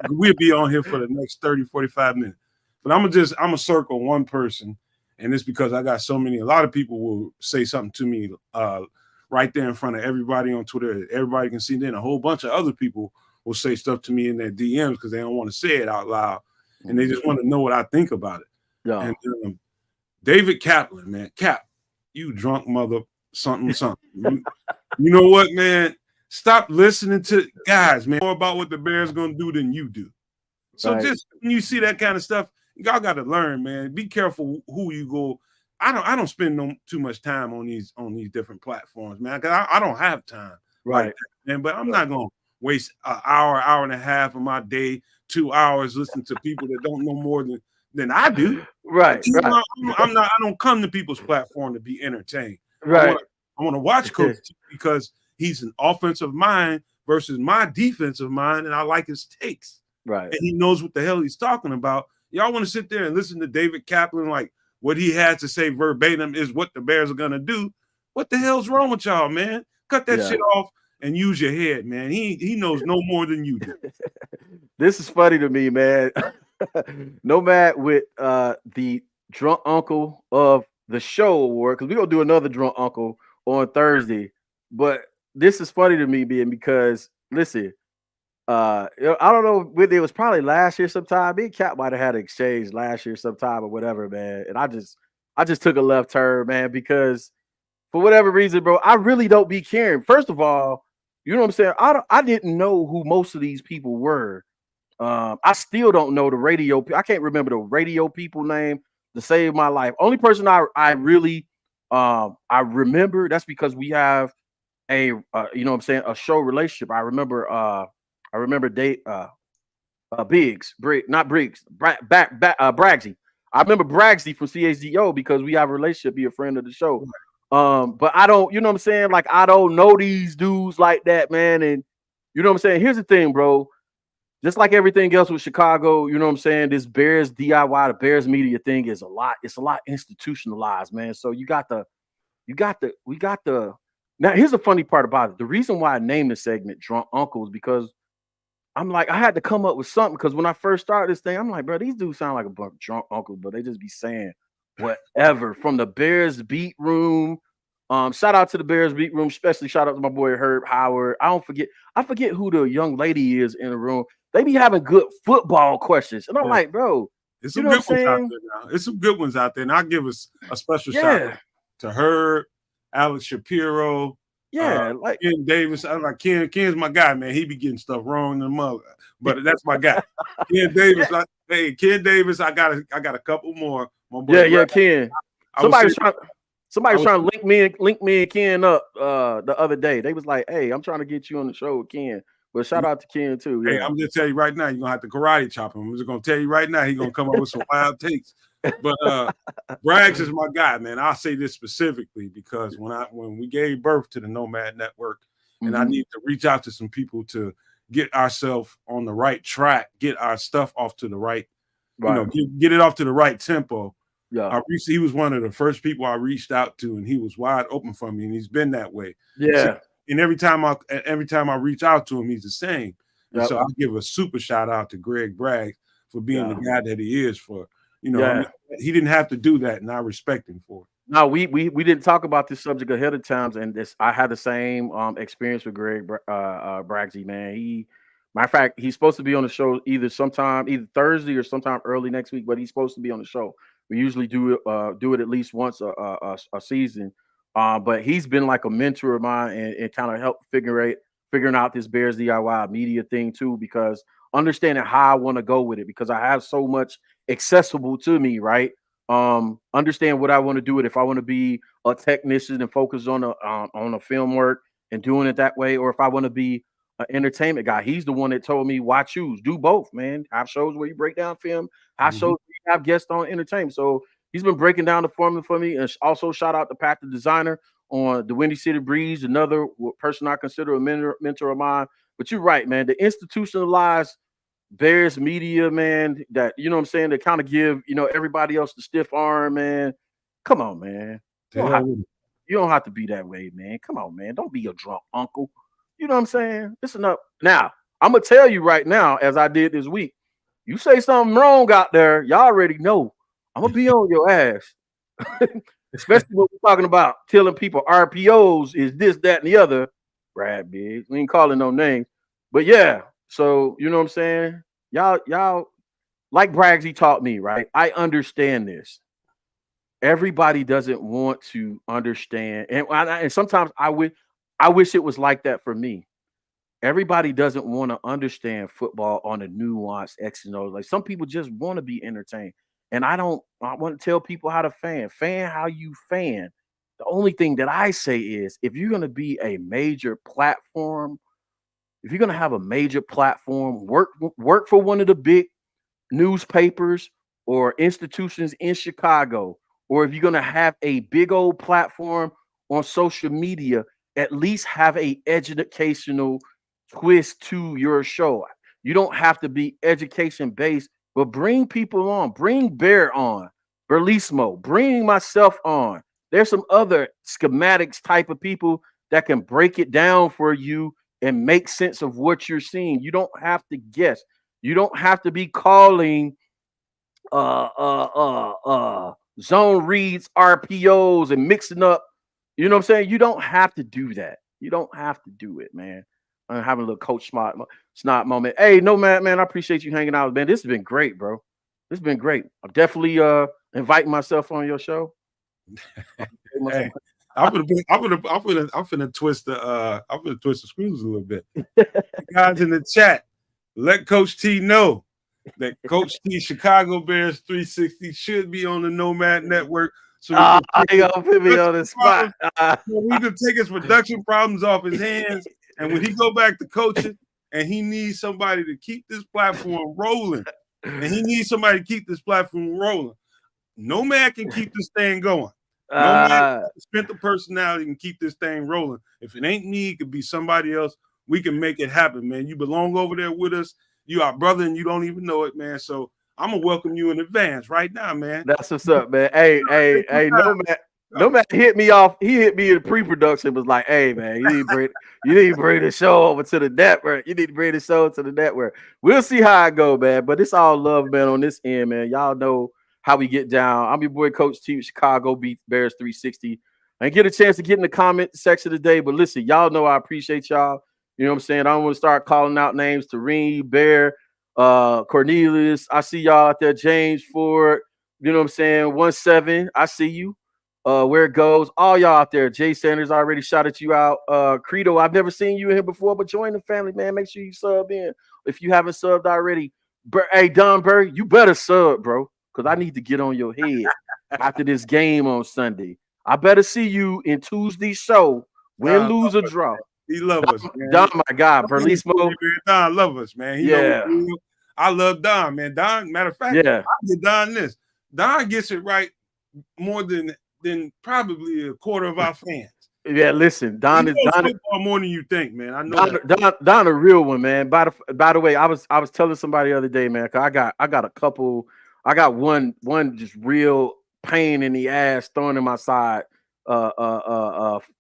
We'll be on here for the next 30, 45 minutes. But I'm gonna circle one person, and it's because I got so many. A lot of people will say something to me right there in front of everybody on Twitter. Everybody can see. Then a whole bunch of other people will say stuff to me in their DMs because they don't want to say it out loud, and they just want to know what I think about it. Yeah. And David Kaplan, man, you drunk mother something. You know what, man? Stop listening to guys, man. More about what the Bears gonna do than you do. So right. Just when you see that kind of stuff, y'all got to learn, man. Be careful who you go. I don't spend too much time on these different platforms, man, because I don't have time, right? Like that, man. But I'm not gonna waste an hour and a half of my day, 2 hours listening to people that don't know more than I do. Right. I don't come to people's platform to be entertained. Right. I want to watch Coach T because he's an offensive mind versus my defensive mind, and I like his takes. Right. And he knows what the hell he's talking about. Y'all want to sit there and listen to David Kaplan like what he has to say verbatim is what the Bears are gonna do. What the hell's wrong with y'all, man? Cut that shit off and use your head, man. He knows no more than you do. This is funny to me, man. Nomad with the drunk uncle of the show award, because we're gonna do another drunk uncle on Thursday. But this is funny to me, being because listen, I don't know when it was, probably last year sometime. Me and Cap might have had an exchange last year sometime or whatever, man. And I just took a left turn, man, because for whatever reason, bro, I really don't be caring. First of all, you know what I'm saying? I didn't know who most of these people were. I still don't know the radio. I can't remember the radio people name to save my life. Only person I really I remember, that's because we have a you know what I'm saying, a show relationship. I remember Biggs, not Briggs, Bragsy. I remember Bragsy from CHDO because we have a relationship, be a friend of the show. But I don't, you know what I'm saying? Like, I don't know these dudes like that, man. And you know what I'm saying? Here's the thing, bro. Just like everything else with Chicago, you know what I'm saying? This Bears DIY, the Bears media thing is it's a lot institutionalized, man. So we got the. Now, here's the funny part about it. The reason why I named the segment Drunk Uncles, because I'm like, I had to come up with something, because when I first started this thing, I'm like, bro, these dudes sound like a bunch of drunk uncles, but they just be saying whatever from the Bears beat room. Shout out to the Bears beat room, especially shout out to my boy Herb Howard. I forget who the young lady is in the room. They be having good football questions. And I'm like, bro, it's some good ones out there now. It's some good ones out there. And I'll give us a special shout out to Herb, Alex Shapiro. Like Ken Davis. I'm like, Ken's my guy, man. He be getting stuff wrong in the mother, but that's my guy. Ken Davis. Ken Davis. I got a couple more. My boy, Ken. Somebody's trying to link me and Ken up the other day. They was like, hey, I'm trying to get you on the show with Ken. But shout out to Ken too. Hey, I'm just telling you right now, you're gonna have to karate chop him. I'm just gonna tell you right now, he's gonna come up with some wild takes. But Braggs is my guy, man. I'll say this specifically because when we gave birth to the Nomad Network, and I need to reach out to some people to get ourselves on the right track, get our stuff off to the right, you know, get it off to the right tempo. Yeah, he was one of the first people I reached out to, and he was wide open for me, and he's been that way. Yeah. So, and every time I reach out to him, he's the same. And so I'll give a super shout out to Greg Bragg for being the guy that he is. For I mean, he didn't have to do that, and I respect him for it. No, we didn't talk about this subject ahead of time, and I had the same experience with Greg Braggsy, man. Matter of fact, he's supposed to be on the show either Thursday or sometime early next week, but he's supposed to be on the show. We usually do it at least once a season. But he's been like a mentor of mine and kind of helped figuring out this Bears DIY media thing too, because understanding how I want to go with it, because I have so much accessible to me, right? Understand what I want to do with it. If I want to be a technician and focus on a film work and doing it that way, or if I want to be an entertainment guy. He's the one that told me why choose. Do both, man. Have shows where you break down film, have shows where you have guests on entertainment. So he's been breaking down the formula for me. And also shout out to Pat the designer on the Windy City Breeze, another person I consider a mentor of mine. But you're right, man. The institutionalized Bears media, man, that, you know what I'm saying, they kind of give, you know, everybody else the stiff arm, man. Come on, man. You don't have to be that way, man. Come on, man. Don't be a drunk uncle. You know what I'm saying? Listen up. Now, I'm going to tell you right now, as I did this week, you say something wrong out there, y'all already know. I'm going to be on your ass. Especially when we're talking about telling people RPOs is this, that, and the other. Brad Biggs. We ain't calling no names. But yeah, so you know what I'm saying? Y'all, like Braggsy taught me, right? I understand this. Everybody doesn't want to understand. And sometimes I wish it was like that for me. Everybody doesn't want to understand football on a nuanced X and O's. Like, some people just want to be entertained. And I want to tell people how to fan how you fan. The only thing that I say is, if you're going to be a major platform, if you're going to have a major platform, work for one of the big newspapers or institutions in Chicago, or if you're going to have a big old platform on social media, at least have a educational twist to your show. You don't have to be education based, but bring people on. Bring Bear on, Berlismo. Bring myself on. There's some other schematics type of people that can break it down for you and make sense of what you're seeing. You don't have to guess. You don't have to be calling zone reads, RPOs, and mixing up. You know what I'm saying? You don't have to do that. You don't have to do it, man. I'm having a little Coach Snot moment. Hey, Nomad, man, I appreciate you hanging out, man. This has been great, bro. This has been great. I'm definitely inviting myself on your show. Hey, I'm gonna twist the screws a little bit. Guys in the chat, let Coach T know that Coach T Chicago Bears 360 should be on the Nomad Network. So you gonna put me on the spot. So we can take his production problems off his hands, and when he go back to coaching, and he needs somebody to keep this platform rolling, Nomad can keep this thing going. Nomad spent the personality and keep this thing rolling. If it ain't me, it could be somebody else. We can make it happen, man. You belong over there with us. You our brother, and you don't even know it, man. So I'm gonna welcome you in advance right now, man. That's what's up, man. Hey, Nomad hit me off. He hit me in pre-production. Was like, hey, man, you need to bring the show over to the network. You need to bring the show to the network. We'll see how I go, man. But it's all love, man, on this end, man. Y'all know how we get down. I'm your boy, Coach T, Chicago Bears 360. I didn't get a chance to get in the comment section today, but listen, y'all know I appreciate y'all. You know what I'm saying? I don't want to start calling out names. Tareen, Bear, Cornelius. I see y'all out there. James Ford. You know what I'm saying? 17. I see you. Where it goes. All y'all out there. Jay Sanders already shouted you out. Credo, I've never seen you in here before, but join the family, man. Make sure you sub in if you haven't subbed already. Hey, Don Burry, you better sub, bro, because I need to get on your head after this game on Sunday. I better see you in Tuesday's show. Win, lose, or draw. He love us, man. Don, my God, Berlismo. Don love us, man. I love Don, man. Don, matter of fact, I get Don this. Don gets it right more than probably a quarter of our fans. Yeah, listen, Don is more than you think, man. I know Don a real one, man. By the way, I was telling somebody the other day, man, because I got a couple. I got one just real pain in the ass thrown in my side.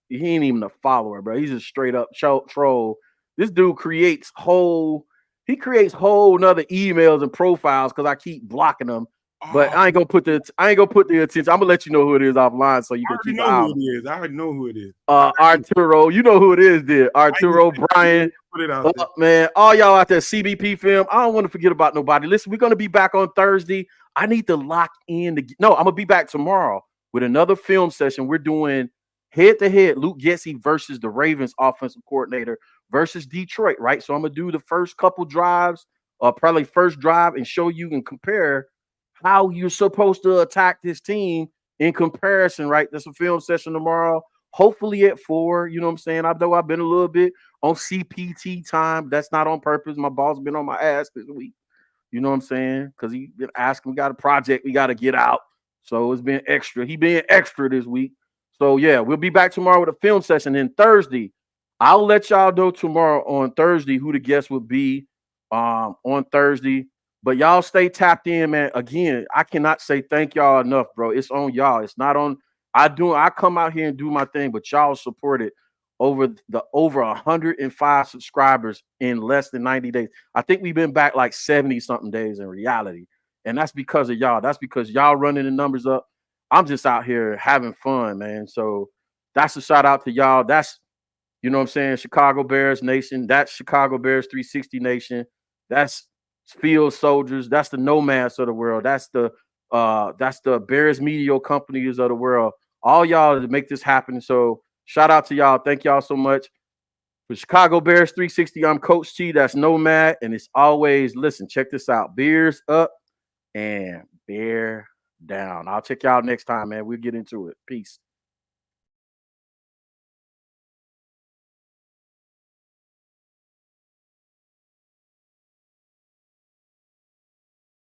He ain't even a follower, bro. He's just straight up troll. This dude creates whole nother emails and profiles because I keep blocking them. But I ain't gonna put the attention. I'm gonna let you know who it is offline so you can keep an eye on it. I already know who it is. Arturo, you know who it is, dude. Arturo, Brian. Put it out there. Man, all y'all out there, CBP film. I don't want to forget about nobody. Listen, we're gonna be back on Thursday. I need to lock in. I'm gonna be back tomorrow with another film session. We're doing head-to-head Luke Getsy versus the Ravens offensive coordinator versus Detroit, right? So I'm gonna do the first couple drives, probably first drive, and show you and compare how you're supposed to attack this team in comparison, right? There's a film session tomorrow, hopefully at 4. You know what I'm saying? Although I've been a little bit on CPT time. That's not on purpose. My boss been on my ass this week. You know what I'm saying? Because he been asking, we got a project we got to get out. So it's been extra. He been extra this week. So, yeah, we'll be back tomorrow with a film session. And Thursday, I'll let y'all know tomorrow on Thursday who the guest will be on Thursday. But y'all stay tapped in, man. Again, I cannot say thank y'all enough, bro. It's on y'all. It's not on. I come out here and do my thing, but y'all support it over 105 subscribers in less than 90 days. I think we've been back like 70 something days in reality. And that's because of y'all. That's because y'all running the numbers up. I'm just out here having fun, man. So that's a shout out to y'all. That's, you know what I'm saying, Chicago Bears Nation. That's Chicago Bears 360 Nation. That's Field Soldiers. That's the Nomads of the world. That's the Bears Media companies of the world. All y'all to make this happen. So shout out to y'all. Thank y'all so much. For Chicago Bears 360, I'm Coach T. That's Nomad. And it's always, listen, check this out. Bears up and bear down. I'll check y'all next time, man. We'll get into it. Peace.